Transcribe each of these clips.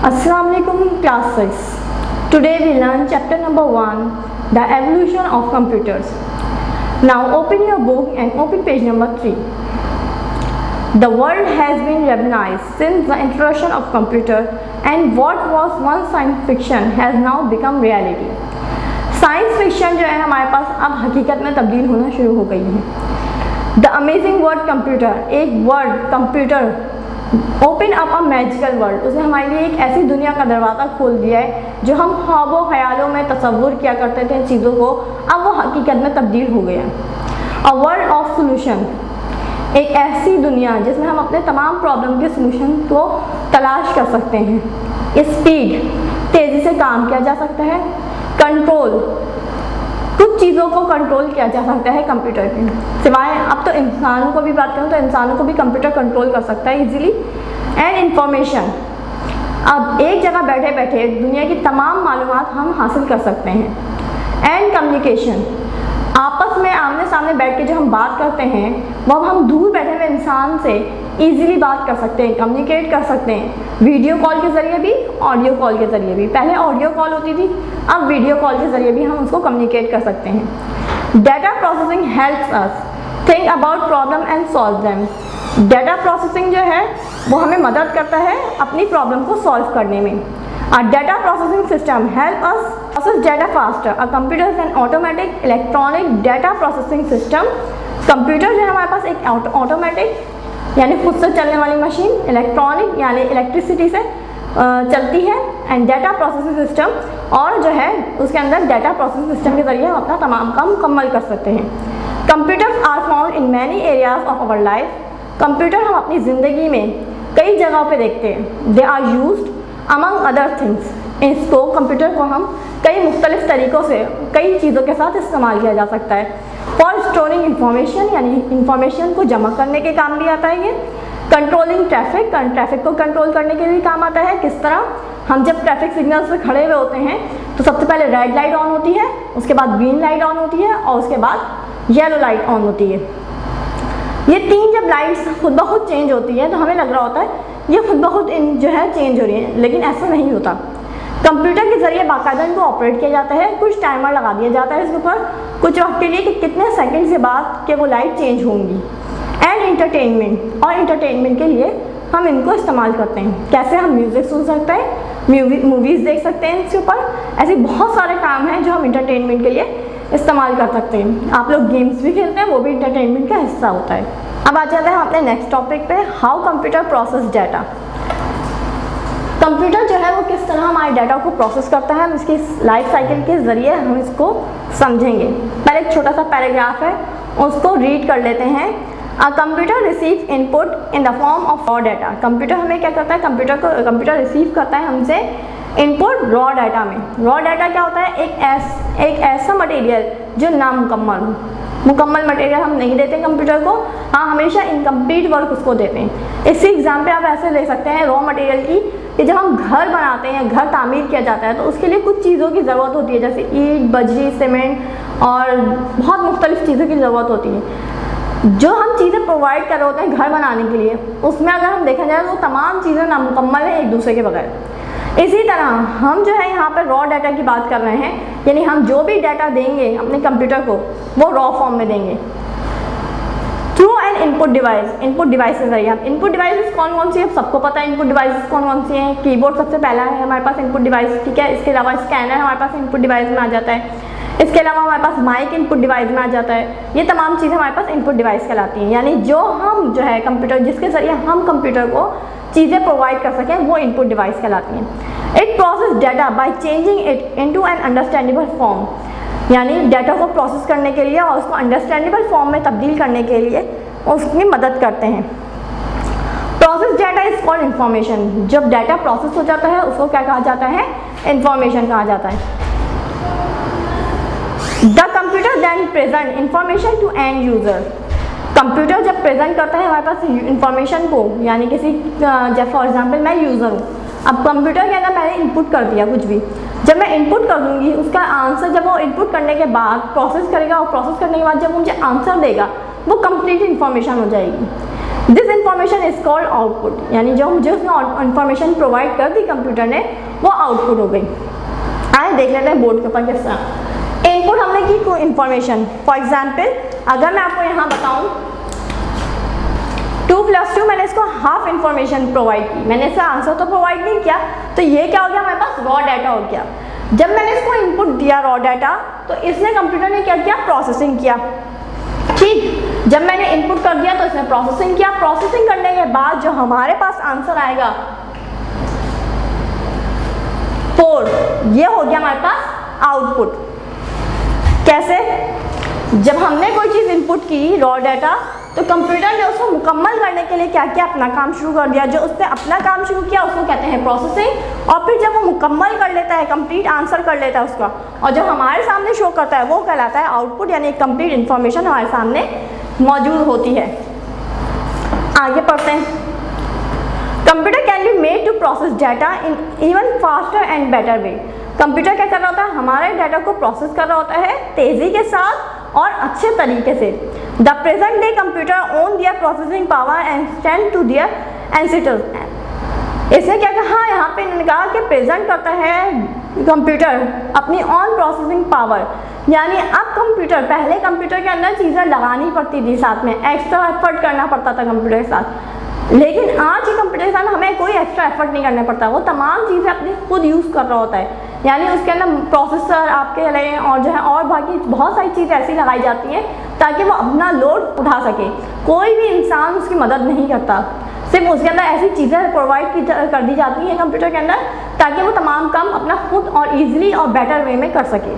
Assalamualaikum class 6. Today we learn chapter number 1, the evolution of computers. Now open your book and open page number 3. The world has been revolutionized since the introduction of computer, and what was once science fiction has now become reality. Science fiction जो है हमारे पास अब हकीकत में तब्दील होना शुरू हो गई है। द अमेजिंग वर्ड कंप्यूटर, एक word computer open up a magical world, उसने हमारे लिए एक ऐसी दुनिया का दरवाज़ा खोल दिया है जो हम ख्वाबों ख्यालों में तसव्वुर किया करते थे चीज़ों को, अब वो हकीकत में तब्दील हो गया। अ वर्ल्ड ऑफ सोल्यूशन, एक ऐसी दुनिया जिसमें हम अपने तमाम प्रॉब्लम के सोल्यूशन को तलाश कर सकते हैं। स्पीड, तेज़ी से काम किया जा सकता है। कंट्रोल, कुछ चीज़ों को कंट्रोल किया जा सकता है कंप्यूटर के सिवाय। अब तो इंसानों को भी बात करूँ तो इंसानों को भी कंप्यूटर कंट्रोल कर सकता है इजीली। एंड इंफॉर्मेशन, अब एक जगह बैठे बैठे दुनिया की तमाम मालूमात हम हासिल कर सकते हैं। एंड कम्युनिकेशन, आपस में आमने सामने बैठ के जो हम बात करते हैं वो हम दूर बैठे हुए इंसान से इजीली बात कर सकते हैं, कम्युनिकेट कर सकते हैं, वीडियो कॉल के ज़रिए भी, ऑडियो कॉल के ज़रिए भी। पहले ऑडियो कॉल होती थी, अब वीडियो कॉल के ज़रिए भी हम उसको कम्युनिकेट कर सकते हैं। Data processing helps us think about problem and solve them. Data processing जो है वो हमें मदद करता है अपनी प्रॉब्लम को सॉल्व करने में। A data processing system help us process data faster. A computer is an automatic electronic data processing system. Computer जो है हमारे पास एक ऑटोमेटिक यानी खुद से चलने वाली मशीन, इलेक्ट्रॉनिक यानी इलेक्ट्रिसिटी से चलती है, एंड डाटा प्रोसेसिंग सिस्टम, और जो है उसके अंदर डाटा प्रोसेसिंग सिस्टम के जरिए हम अपना तमाम काम मुकम्मल कर सकते हैं। Computers are found in many areas of our life. Computer हम अपनी ज़िंदगी में कई जगहों पे देखते हैं। They are used among other things, इसको कंप्यूटर को हम कई मुख्तलिफ तरीक़ों से कई चीज़ों के साथ इस्तेमाल किया जा सकता है। फॉर स्टोरिंग इंफॉर्मेशन, यानी इंफॉर्मेशन को जमा करने के काम भी आता है ये। कंट्रोलिंग ट्रैफिक, ट्रैफिक को कंट्रोल करने के लिए काम आता है। किस तरह, हम जब ट्रैफिक सिग्नल्स पे खड़े हुए होते हैं तो सबसे पहले रेड लाइट ऑन होती है, उसके बाद ग्रीन लाइट ऑन होती है, और उसके बाद येलो लाइट ऑन होती है। ये तीन जब लाइट्स खुद ब खुद चेंज होती है तो हमें लग रहा होता है ये खुद ब खुद जो है चेंज हो रही है, लेकिन ऐसा नहीं होता। कंप्यूटर के ज़रिए बाकायदा इनको ऑपरेट किया जाता है, कुछ टाइमर लगा दिया जाता है इसके ऊपर कुछ वक्त के लिए कि कितने सेकंड से बाद के वो लाइट चेंज होंगी। एंड इंटरटेनमेंट, और इंटरटेनमेंट के लिए हम इनको इस्तेमाल करते हैं। कैसे, हम म्यूज़िक सुन सकते हैं, मूवीज़ देख सकते हैं इसके ऊपर। ऐसे बहुत सारे काम हैं जो हम इंटरटेनमेंट के लिए इस्तेमाल कर सकते हैं। आप लोग गेम्स भी खेलते हैं, वो भी इंटरटेनमेंट का हिस्सा होता है। अब आ जाते हैं हम अपने नेक्स्ट टॉपिक पे, how computer process data. Computer जो है वो किस तरह हमारे डाटा को प्रोसेस करता है, हम इसकी लाइफ साइकिल के ज़रिए हम इसको समझेंगे। पहले एक छोटा सा पैराग्राफ है, उसको रीड कर लेते हैं। A computer receive input in the form of raw data. Computer हमें क्या करता है, कंप्यूटर रिसीव करता है हमसे इनपुट रॉ डाटा में। रॉ डाटा क्या होता है, एक ऐसा मटेरियल जो नामुकम्मल हो। मुकम्मल मटेरियल हम नहीं देते कंप्यूटर को, हाँ हमेशा इनकम्प्लीट वर्क उसको देते हैं। इससे एग्जाम्पल आप ऐसे ले सकते हैं रॉ मटेरियल की, कि जब हम घर बनाते हैं, घर तामीर किया जाता है तो उसके लिए कुछ चीज़ों की ज़रूरत होती है, जैसे ईंट, बजरी, सीमेंट और बहुत मुख्तलिफ चीज़ों की ज़रूरत होती है। जो हम चीज़ें प्रोवाइड कर रहे होते हैं घर बनाने के लिए, उसमें अगर हम देखा जाए तो तमाम चीज़ें नामुकम्मल हैं एक दूसरे के बगैर। इसी तरह हम जो है यहाँ पर रॉ डाटा की बात कर रहे हैं, यानी हम जो भी डाटा देंगे अपने कंप्यूटर को वो रॉ फॉर्म में देंगे through an input device. Input device के जरिए, हम इनपुट डिवाइसेस कौन कौन सी है, सबको पता है इनपुट डिवाइसेस कौन कौन सी हैं। कीबोर्ड सबसे पहला है हमारे पास इनपुट डिवाइस, ठीक है। इसके अलावा स्कैनर हमारे पास इनपुट डिवाइस में आ जाता है। इसके अलावा हमारे पास माइक इनपुट डिवाइस में आ जाता है। ये तमाम चीज़ें हमारे पास इनपुट डिवाइस कहलाती हैं, यानी जो हम जो है कंप्यूटर, जिसके जरिए हम कंप्यूटर को चीज़ें प्रोवाइड कर सकें, वो इनपुट डिवाइस कहलाती हैं। It process data by changing it into an understandable form, यानी डाटा को प्रोसेस करने के लिए और उसको अंडरस्टैंडेबल फॉर्म में तब्दील करने के लिए उसकी मदद करते हैं। Process data is called information. जब डाटा प्रोसेस हो जाता है उसको क्या कहा जाता है, इंफॉर्मेशन कहा जाता है। The computer then present information to end user. Computer जब प्रेजेंट करता है हमारे पास इंफॉर्मेशन को, यानी किसी जब फॉर एग्जांपल मैं यूज़र हूँ, अब कंप्यूटर के अंदर मैंने इनपुट कर दिया कुछ भी, जब मैं इनपुट कर दूँगी उसका आंसर, जब वो इनपुट करने के बाद प्रोसेस करेगा और प्रोसेस करने के बाद जब मुझे आंसर देगा वो कंप्लीट इन्फॉर्मेशन हो जाएगी। This information is called output, यानी जो मुझे उसने इंफॉर्मेशन प्रोवाइड कर दी कंप्यूटर ने वो आउटपुट हो गई। आए देख लेते हैं बोर्ड के ऊपर किस तरह इनपुट हमने की कोई इंफॉर्मेशन। फॉर एग्जाम्पल अगर मैं आपको यहाँ बताऊँ 2 + 2 मैंने इसको हाफ इंफॉर्मेशन प्रोवाइड की, मैंने इसका आंसर तो प्रोवाइड नहीं किया, तो ये क्या हो गया हमारे पास रॉ डाटा हो गया। जब मैंने इसको इनपुट दिया रॉ डाटा तो इसने कंप्यूटर ने क्या किया, प्रोसेसिंग किया। ठीक, जब मैंने इनपुट कर दिया तो इसने प्रोसेसिंग किया, प्रोसेसिंग करने के बाद जो हमारे पास आंसर आएगा 4, ये हो गया हमारे पास आउटपुट। कैसे, जब हमने कोई चीज़ इनपुट की रॉ डाटा तो कंप्यूटर ने उसको मुकम्मल करने के लिए क्या किया, अपना काम शुरू कर दिया। जो उसने अपना काम शुरू किया उसको कहते हैं प्रोसेसिंग, और फिर जब वो मुकम्मल कर लेता है, कंप्लीट आंसर कर लेता है उसका, और जब हमारे सामने शो करता है वो कहलाता है आउटपुट, यानी कंप्लीट इन्फॉर्मेशन हमारे सामने मौजूद होती है। आगे पढ़ते हैं। Computer can be made to process data in even faster and better way. Computer क्या कर रहा होता है, हमारे डाटा को प्रोसेस कर रहा होता है तेज़ी के साथ और अच्छे तरीके से। The present day computer own their processing power and stand to their ancestors. इसने क्या कहा, यहाँ पे इन्होंने कहा कि प्रेजेंट करता है कंप्यूटर अपनी ऑन प्रोसेसिंग पावर, यानी अब कंप्यूटर, पहले कंप्यूटर के अंदर चीज़ें लगानी पड़ती थी, साथ में एक्स्ट्रा एफर्ट करना पड़ता था कंप्यूटर के साथ, लेकिन आज के कंप्यूटर के साथ हमें कोई एक्स्ट्रा एफर्ट नहीं करना पड़ता, वो तमाम चीज़ें अपनी खुद यूज़ कर रहा होता है। यानी उसके अंदर प्रोसेसर आपके लिए और जो है और बाकी बहुत सारी चीज़ें ऐसी लगाई जाती हैं ताकि वो अपना लोड उठा सके। कोई भी इंसान उसकी मदद नहीं करता, सिर्फ उसके अंदर ऐसी चीज़ें प्रोवाइड कर दी जाती हैं कंप्यूटर के अंदर ताकि वो तमाम काम अपना खुद और ईजिली और बेटर वे में कर सके।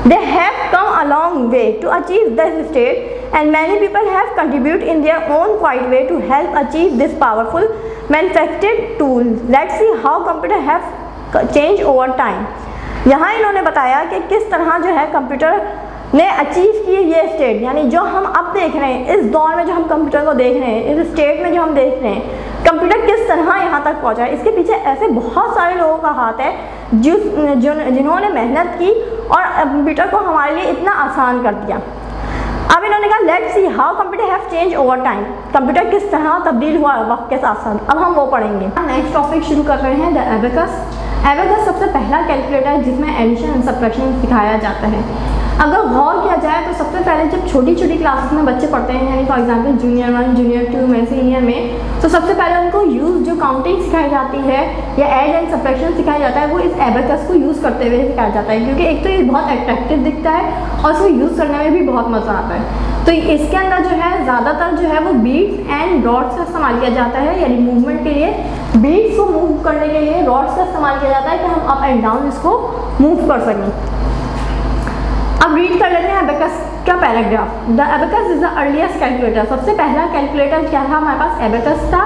They have come a long way to achieve this state, and many people have contributed in their own quiet way to help achieve this powerful manufactured tool. Let's see how computer have changed over time. यहाँ इन्होंने बताया कि किस तरह जो है computer ने achieve किए ये स्टेट, यानी जो हम अब देख रहे हैं, इस दौर में जो हम कंप्यूटर को देख रहे हैं, इस स्टेट में जो हम देख रहे हैं, कंप्यूटर किस तरह यहाँ तक पहुँचा है। इसके पीछे ऐसे बहुत सारे लोगों का हाथ है जिन्होंने मेहनत की और कंप्यूटर को हमारे लिए इतना आसान कर दिया। अब इन्होंने कहा let's see how computer have change over time, computer किस तरह तब्दील हुआ वक्त के साथ साथ। अब हम वो पढ़ेंगे। नेक्स्ट टॉपिक शुरू कर रहे हैं द एबेकस। एबेकस सबसे पहला कैलकुलेटर है जिसमें एडिशन एंड सब्ट्रैक्शन सिखाया जाता है। अगर गौर किया जाए तो सबसे पहले जब छोटी छोटी क्लासेस में बच्चे पढ़ते हैं, यानी फॉर एग्जांपल जूनियर 1, जूनियर 2 में, सीनियर में, तो सबसे पहले उनको यूज़ जो काउंटिंग सिखाई जाती है या ऐड एंड सब्ट्रैक्शन सिखाया जाता है वो इस एबेकस को यूज़ करते हुए सिखाया जाता है, क्योंकि एक तो ये बहुत अट्रैक्टिव दिखता है और इसको यूज़ करने में भी बहुत मज़ा आता है। तो इसके अंदर जो है ज़्यादातर जो है वो बीट्स एंड डॉट्स का इस्तेमाल किया जाता है, यानी मूवमेंट के लिए बीट्स को मूव करने के लिए डॉट्स का इस्तेमाल किया जाता है कि हम अप एंड डाउन इसको मूव कर सकें। अब रीड कर लेते हैं एबेकस का paragraph. The abacus is the earliest calculator. सबसे पहला कैलकुलेटर क्या था हमारे पास, एबेकस था।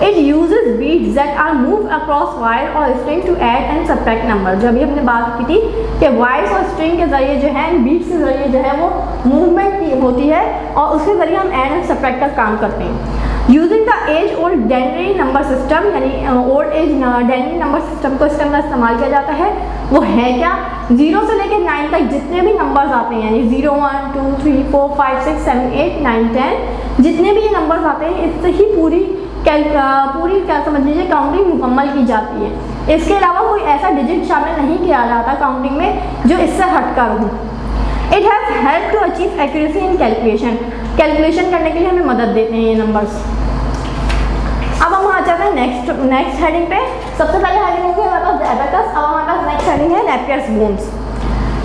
It uses beads that are move across wire और string to add and subtract number. जो अभी हमने बात की थी कि वायर्स और स्ट्रिंग के जरिए जो है, बीट्स के जरिए जो है वो मूवमेंट की होती है और उसके जरिए हम ऐड एंड सब्ट्रैक्ट का काम करते हैं। Using the age old denary number system, यानी old age denary number system को इसके अंदर इस्तेमाल किया जाता है। वो है क्या, 0 से लेकर 9 तक जितने भी नंबर्स आते हैं, यानी 0, 1, 2, 3, 4, 5, 6, 7, 8, 9, 10 जितने भी ये नंबर्स आते हैं इससे ही पूरी क्या समझ लीजिए काउंटिंग मुकम्मल की जाती है। इसके अलावा कोई ऐसा डिजिट शामिल नहीं किया जाता काउंटिंग में जो इससे हटकर हो। It has help to achieve accuracy in calculation करने के लिए हमें मदद देते हैं ये नंबर्स। अब हम आ जाते हैं नेक्स्ट हेडिंग पे। सबसे पहले हेडिंग होगी हमारे पास एबेकस। अब हमारे पास नेक्स्ट हेडिंग है नेपियर्स बोन्स।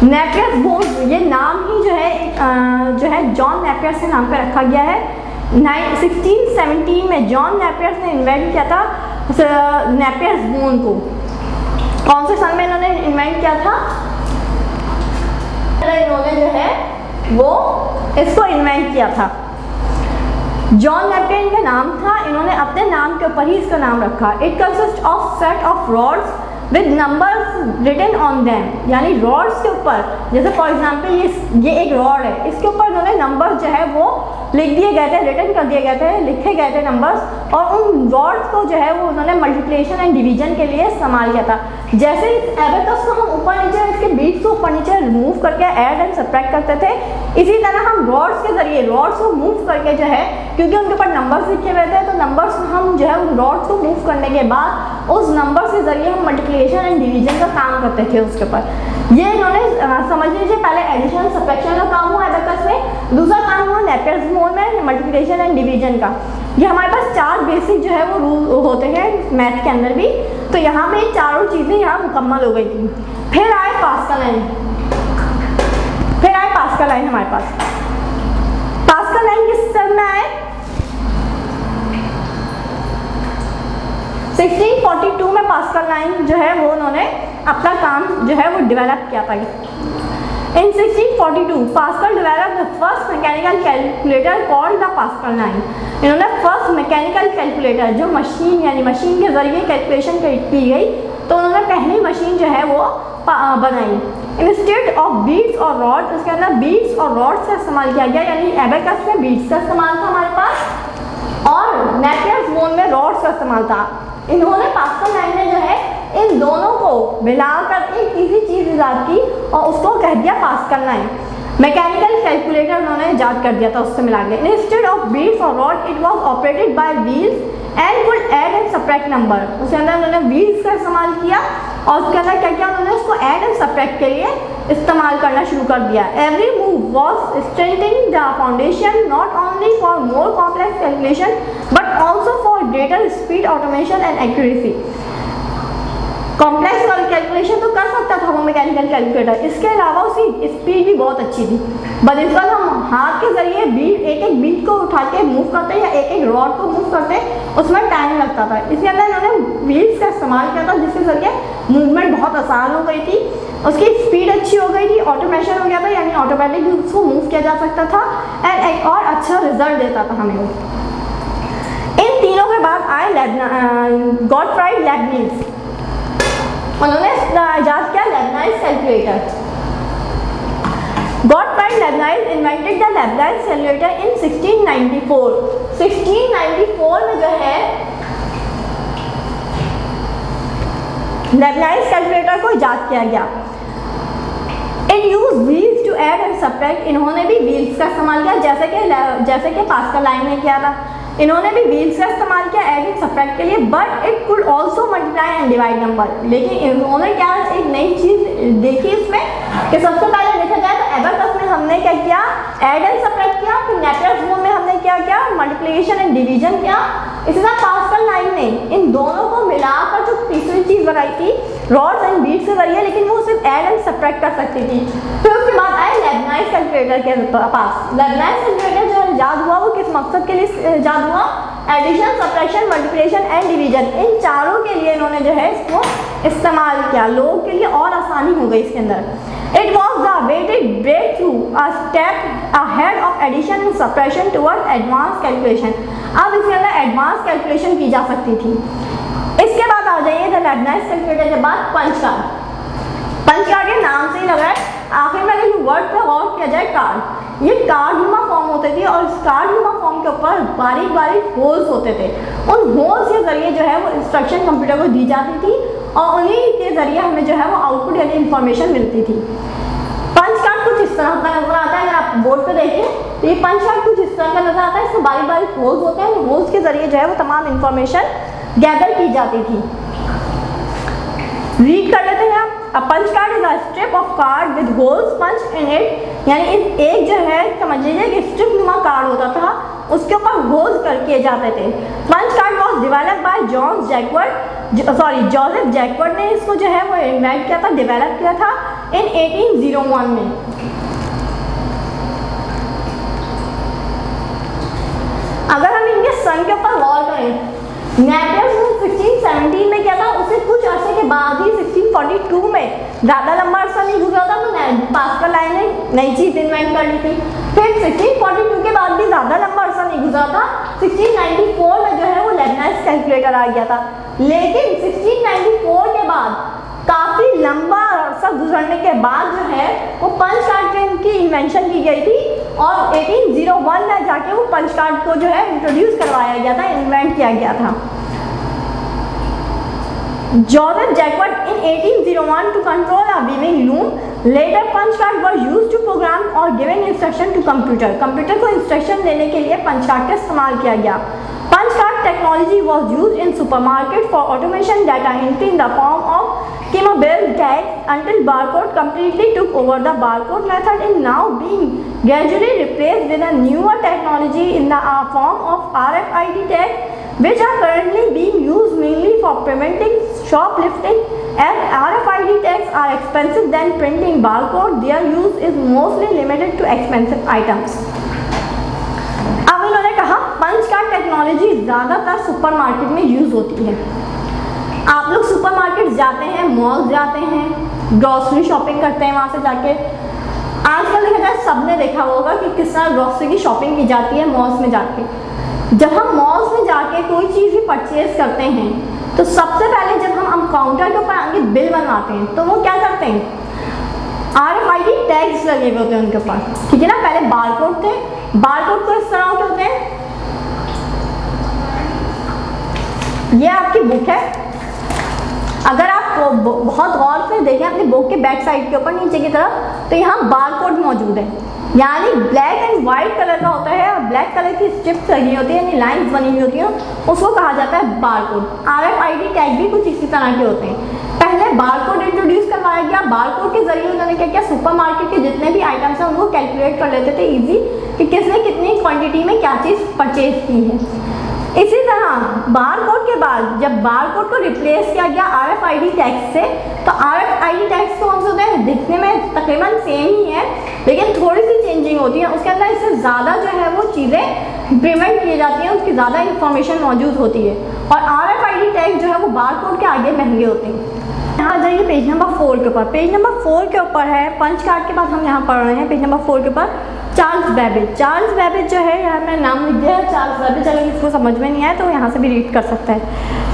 नेपियर्स बोन्स ये नाम ही जो है जॉन नेपियर्स के नाम पे रखा गया है। 1617 में जॉन नेपियर्स ने इन्वेंट किया था नेपियर्स बोन को। कौन से साल में इन्होंने इन्वेंट किया था, इन्होंने जो है वो इसको इन्वेंट किया था। जॉन नेपियर इनका नाम था, इन्होंने अपने नाम के ऊपर ही इसका नाम रखा। It consist of set of rods with numbers written on them, यानी रॉड्स के ऊपर, जैसे फॉर एग्जांपल ये एक रॉड है, इसके ऊपर इन्होंने उसमें नंबर जो है वो लिख दिए गए थे, रिटन कर दिए गए थे, लिखे गए थे नंबर्स, और उन रॉड्स को जो है वो उन्होंने मल्टीप्लिकेशन एंड डिवीजन के लिए इस्तेमाल किया था। जैसे इस एबेकस को हम ऊपर नीचे इसके बीट्स को ऊपर नीचे मूव करके ऐड एंड सब्ट्रैक्ट करते थे, इसी तरह हम रॉड्स के जरिए रॉड्स को मूव करके जो है, क्योंकि उनके ऊपर नंबर्स लिखे हुए थे, तो नंबर्स हम जो है उन रॉड्स को मूव करने के बाद उस नंबर्स के जरिए हम मल्टीप्लिकेशन एंड डिवीजन का काम करते थे उसके ऊपर। ये इन्होंने समझ लीजिए पहले एडिशन सब्ट्रैक्शन का काम हुआ एबेकस में, दूसरा काम हुआ नेपियर्स मोड में मल्टीप्लिकेशन एंड डिवीजन का। ये हमारे पास 4 बेसिक जो है वो रूल होते हैं मैथ के अंदर भी, तो यहाँ पे चारों चीज़ें यहाँ मुकम्मल हो गई थी। फिर आए पास्कल लाइन, हमारे पास पास्कल लाइन किस सन में आए? 1642 में पास्कल लाइन जो है वो उन्होंने अपना काम जो है वो डेवलप किया था। In 1642, Pascal developed the first mechanical calculator called the Pascal line. इन्होंने फर्स्ट मैकेनिकल कैलकुलेटर, जो मशीन यानी मशीन के जरिए कैलकुलेशन की गई, तो उन्होंने पहली मशीन जो है वो बनाई। इंस्टेड ऑफ बीट्स और रॉड, उसके अंदर बीट्स और रॉड्स का इस्तेमाल किया गया, यानी एबेकस में बीट्स का इस्तेमाल था हमारे पास और नेपियर्स बोन में रॉड्स का इस्तेमाल था। इन्होंने पास्कल लाइन में जो है इन दोनों को मिलाकर एक इजी चीज ईजाद की और उसको कह दिया पास्कल लाइन। मैकेनिकल कैलकुलेटर उन्होंने ईजाद कर दिया था उससे मिला के। इंस्टेड ऑफ बीट्स और rod it was operated by wheels and could add and subtract number. उसके अंदर उन्होंने व्हील्स का इस्तेमाल किया और उसके अंदर क्या किया उन्होंने उसको ऐड एंड सब्ट्रैक्ट के लिए इस्तेमाल करना शुरू कर दिया। Every move was strengthening the foundation not only for more complex calculation but also for greater speed, automation and accuracy. Complex calculation तो कर सकता था वो मैकेनिकल कैलकुलेटर, इसके अलावा उसकी स्पीड भी बहुत अच्छी थी। बनिस्बत हम हाथ के जरिए एक एक बीट को उठा के मूव करते या एक एक रॉड को मूव करते, उसमें टाइम लगता था। इसके अंदर इन्होंने व्हील्स का इस्तेमाल किया था जिसके जरिए मूवमेंट बहुत आसान हो गई थी, उसकी स्पीड अच्छी हो गई थी, ऑटोमेशन हो गया था, यानी ऑटोमेटिकली उसको मूव किया जा सकता था एंड एक और अच्छा रिजल्ट देता था हमें वो। इन तीनों के बाद आए गॉटफ्राइड लेबनिज। उन्होंने इजाद किया Leibniz calculator. Gottfried Leibniz invented the Leibniz calculator in 1694। 1694 में जो है लेबनाइज कैलकुलेटर को इजाद किया गया। It use wheels to add and subtract. इन्होंने भी व्हील्स का इस्तेमाल किया जैसे कि पास्कल लाइन ने किया था। इन्होंने भी व्हील्स का इस्तेमाल किया ऐड एंड सब्ट्रैक्ट के लिए, but it could also multiply and divide number. लेकिन इन्होंने क्या एक नई चीज़ देखी इसमें कि सबसे पहले देखा जाए तो एबेकस में हमने क्या किया, ऐड एंड सब्ट्रैक्ट किया, फिर नेपियर्स बोन में हमने क्या किया, मल्टीप्लिकेशन एंड डिवीजन किया। इसी तरह पास्कल लाइन ने इन दोनों को मिलाकर जो तीसरी चीज़ बनाई थी रॉड्स एंड बीट्स के जरिए, लेकिन वो सिर्फ ऐड एंड सब्ट्रैक्ट कर सकती थी। फिर उसके बाद आए लेबनाइज कैलकुलेटर के पास। लेबनाइज कैलकुलेटर जो इजाद हुआ वो किस मकसद के लिए इजाद हुआ? Addition, subtraction, multiplication and division, इन चारों के लिए इन्होंने जो है इसको इस्तेमाल किया। लोगों के लिए और आसानी हो गई इसके अंदर। It was the weighted break through a step ahead of addition and subtraction toward advance calculation. अब इसके अंदर एडवांस कैलकुलेशन की जा सकती थी। इसके बाद आ जाइए द लेबनाइज कैलकुलेटर के बाद पंच कार्ड। पंच कार्ड के नाम से ही लग रहा है, आखिर में अगर वर्ड पर गौर किया जाए कार्ड, ये कार्ड नुमा फॉर्म होते थे और इस कार्ड नुमा फॉर्म के ऊपर बारीक बारीक होल्स होते थे। उन होल्स के जरिए जो है वो इंस्ट्रक्शन कंप्यूटर को दी जाती थी और उन्हीं के जरिए हमें जो है वो आउटपुट यानी इंफॉर्मेशन मिलती थी। पंच कार्ड कुछ इस तरह का नजर आता है, अगर आप बोर्ड पे देखें तो ये पंच कार्ड कुछ इस तरह का नजर आता है। इसमें बारीक बारीक होल्स होते हैं, होल्स के जरिए जो है वो तमाम इंफॉर्मेशन गैदर की जाती थी। रीड कर लेते हैं आप। A punch card is a strip of card with holes punched in it, यानी एक जो है समझ लीजिए कि स्ट्रिप नुमा कार्ड होता था, उसके ऊपर होल्स किए जाते थे। Punch card was develop by Joseph Jacquard ने इसको जो है वो इन्वेंट किया था, डेवलप किया था इन 1801 में। अगर हम इनके सन के ऊपर गौर करें, नेपियर्स ने 1617 में किया था, उसे कुछ अर्से के बाद ही 1642 में, ज़्यादा लंबा अर्सा नहीं गुजरा था तो पास्कल लाइन ने नई चीज़ इन्वेंट कर ली थी। फिर 1642 के बाद भी ज़्यादा लंबा अर्सा नहीं गुजरा था, 1694 में जो है वो लेबनाइज कैलकुलेटर आ गया था। लेकिन 1694 के बाद काफ़ी लंबा अर्सा गुजरने के बाद जो है वो पंच कार्ड की इन्वेंशन की गई थी और 1801 में जाके वो पंच कार्ड को जो है इंट्रोड्यूस करवाया गया था, इन्वेंट किया गया था। Joseph Jacquard in 1801 to control a weaving loom. Later punch card were used to program or giving instruction to computer. Computer को इंस्ट्रक्शन देने के लिए पंच कार्ड का इस्तेमाल किया गया। Punch card technology was used in supermarket for automation data entry in the form of chemobell tags until barcode completely took over. The barcode method is now being gradually replaced with a newer technology in the form of RFID tags, which are currently being used mainly for preventing shoplifting. As RFID tags are expensive than printing barcode, their use is mostly limited to expensive items. अब इन्होंने कहा punch card technology ज़्यादातर supermarket में use होती है। आप लोग supermarket जाते हैं, मॉल जाते हैं, ग्रॉसरी शॉपिंग करते हैं, वहाँ से जाके आजकल देखा जाए सबने देखा होगा कि किस तरह ग्रॉसरी की शॉपिंग की जाती है मॉल्स में जाके। जब हम मॉल्स में जाके कोई चीज़ भी परचेज करते हैं तो सबसे पहले जब हम काउंटर के ऊपर आगे बिल बनवाते हैं तो वो क्या करते हैं, RFID टैग्स लगे हुए होते हैं उनके ऊपर, ठीक है ना। पहले बारकोड थे, बारकोड को इस तरह के होते हैं, ये आपकी बुक है। अगर आप बहुत गौर से देखें अपनी बुक के बैक साइड के ऊपर नीचे की तरफ तो यहाँ बारकोड मौजूद है, यानी ब्लैक एंड वाइट कलर का होता है और ब्लैक कलर की स्ट्रिप्स लगी होती है, यानी लाइंस बनी हुई होती हैं, उसको कहा जाता है बारकोड। RFID टैग भी कुछ इसी तरह के होते हैं। पहले बारकोड इंट्रोड्यूस करवाया गया, बारकोड के जरिए उन्होंने क्या किया, सुपरमार्केट के जितने भी आइटम्स हैं उनको कैलकुलेट कर लेते थे इजी कि किसने कितनी क्वांटिटी में क्या चीज़ परचेज की है। इसी तरह बारकोड के बाद जब बारकोड को रिप्लेस किया गया RFID टैग से, तो RFID टैग्स कौन से होते हैं, दिखने में तकरीबन सेम ही है लेकिन थोड़ी सी चेंजिंग होती है, उसके अंदर इससे ज़्यादा जो है वो चीज़ें इम्प्लीमेंट की जाती हैं, उसकी ज़्यादा इंफॉर्मेशन मौजूद होती है और RFID टैग जो है वो बारकोड के आगे महंगे होते हैं। यहाँ आ जाइए पेज नंबर 4 के ऊपर। पेज नंबर 4 के ऊपर है पंच कार्ड के बाद हम यहाँ पढ़ रहे हैं पेज नंबर 4 के ऊपर चार्ल्स बेबेज। चार्ल्स बेबेज जो है, यहाँ मैं नाम लिख दिया है चार्ल्स बेबेज, अगर इसको समझ में नहीं आया तो यहाँ से भी रीड कर सकता है।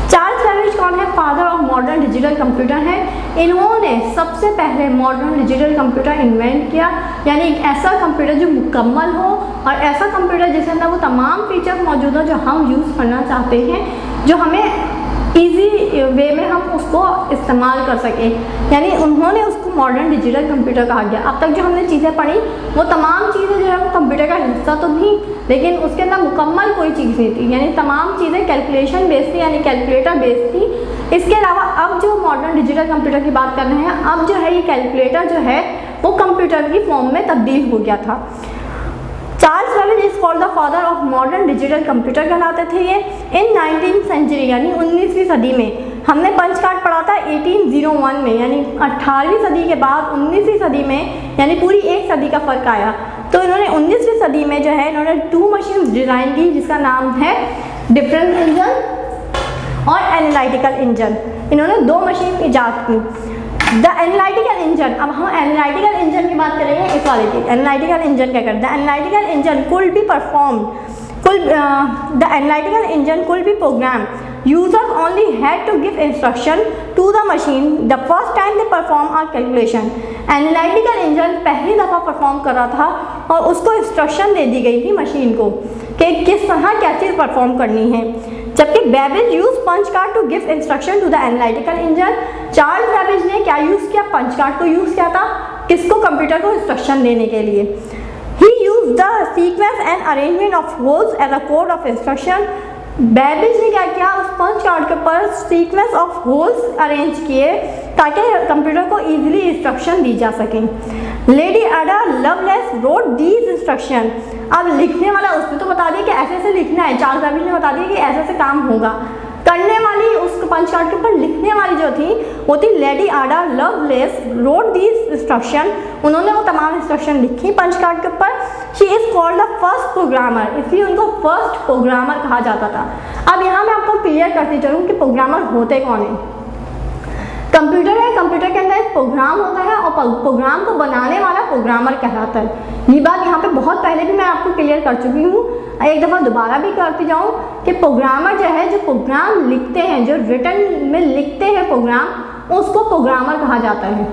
चार्ल्स बेबेज कौन है, father of modern digital computer है। इन्होंने सबसे पहले मॉडर्न डिजिटल कंप्यूटर इन्वेंट किया, यानी एक ऐसा कंप्यूटर जो मुकम्मल हो और ऐसा कंप्यूटर जिसके अंदर वो तमाम फीचर्स मौजूद हो जो हम यूज़ करना चाहते हैं, जो हमें ईजी वे में हम उसको इस्तेमाल कर सकें, यानी उन्होंने उसको मॉडर्न डिजिटल कंप्यूटर कहा गया। अब तक जो हमने चीज़ें पढ़ी वो तमाम चीज़ें जो है वो कंप्यूटर का हिस्सा तो थी लेकिन उसके अंदर मुकम्मल कोई चीज़ नहीं थी, यानी तमाम चीज़ें कैलकुलेशन बेस्ड थी, यानी कैलकुलेटर बेस्ड थी। इसके अलावा अब जो मॉडर्न डिजिटल कंप्यूटर की बात कर रहे हैं, अब जो है ये कैलकुलेटर जो है वो कंप्यूटर की फॉर्म में तब्दील हो गया था। Charles Babbage is called the father of modern digital computer कहलाते थे ये। इन 19वीं सेंचुरी यानी 19वीं सदी में हमने पंच कार्ड पढ़ा था 1801 में, यानी 18वीं सदी के बाद 19वीं सदी में यानी पूरी एक सदी का फ़र्क आया। तो इन्होंने 19वीं सदी में जो है इन्होंने 2 मशीन डिज़ाइन की जिसका नाम है डिफरेंस इंजन और एनालिटिकल इंजन। इन्होंने 2 मशीन ईजाद की। द एनालिटिकल इंजन, अब हम एनालिटिकल इंजन की बात करेंगे इस वाले की। एनालिटिकल इंजन क्या करता है, analytical engine could be perform the analytical engine could be program users only had to give instruction to the machine the first time they perform are calculation. Analytical engine पहली दफ़ा perform कर रहा था और उसको इंस्ट्रक्शन दे दी गई थी machine को कि किस तरह क्या चीज़ परफॉर्म करनी है, जबकि Babbage use punch card to give instruction to the analytical engine. Charles Babbage ने क्या यूज़ किया, पंच कार्ड को यूज़ किया था किसको, कंप्यूटर को इंस्ट्रक्शन देने के लिए। He use the sequence and arrangement of holes as a code of instruction. Babbage ने क्या किया, उस पंच कार्ड के ऊपर सीक्वेंस ऑफ होल्स अरेंज किए ताकि कंप्यूटर को इजीली इंस्ट्रक्शन दी जा सकें। Lady Ada Lovelace wrote these instruction. अब लिखने वाला उसने तो बता दिया कि ऐसे ऐसे लिखना है, चार्ल्स बेबेज ने बता दिया कि ऐसे ऐसे काम होगा। करने वाली उस पंच कार्ड के ऊपर लिखने वाली जो थी वो थी lady Ada Lovelace wrote these instruction. उन्होंने वो तमाम इंस्ट्रक्शन लिखी पंच कार्ड के ऊपर। She is called the first programmer, इसलिए उनको फर्स्ट प्रोग्रामर कहा जाता था। अब यहाँ मैं आपको क्लियर करती चलूँ कि प्रोग्रामर होते कौन हैं। कंप्यूटर है, कंप्यूटर के अंदर एक प्रोग्राम होता है और प्रोग्राम को बनाने वाला प्रोग्रामर कहलाता है। ये बात यहाँ पे बहुत पहले भी मैं आपको क्लियर कर चुकी हूँ, एक दफ़ा दोबारा भी करती जाऊँ कि प्रोग्रामर जो है जो प्रोग्राम लिखते हैं, जो रिटन में लिखते हैं प्रोग्राम, उसको प्रोग्रामर कहा जाता है।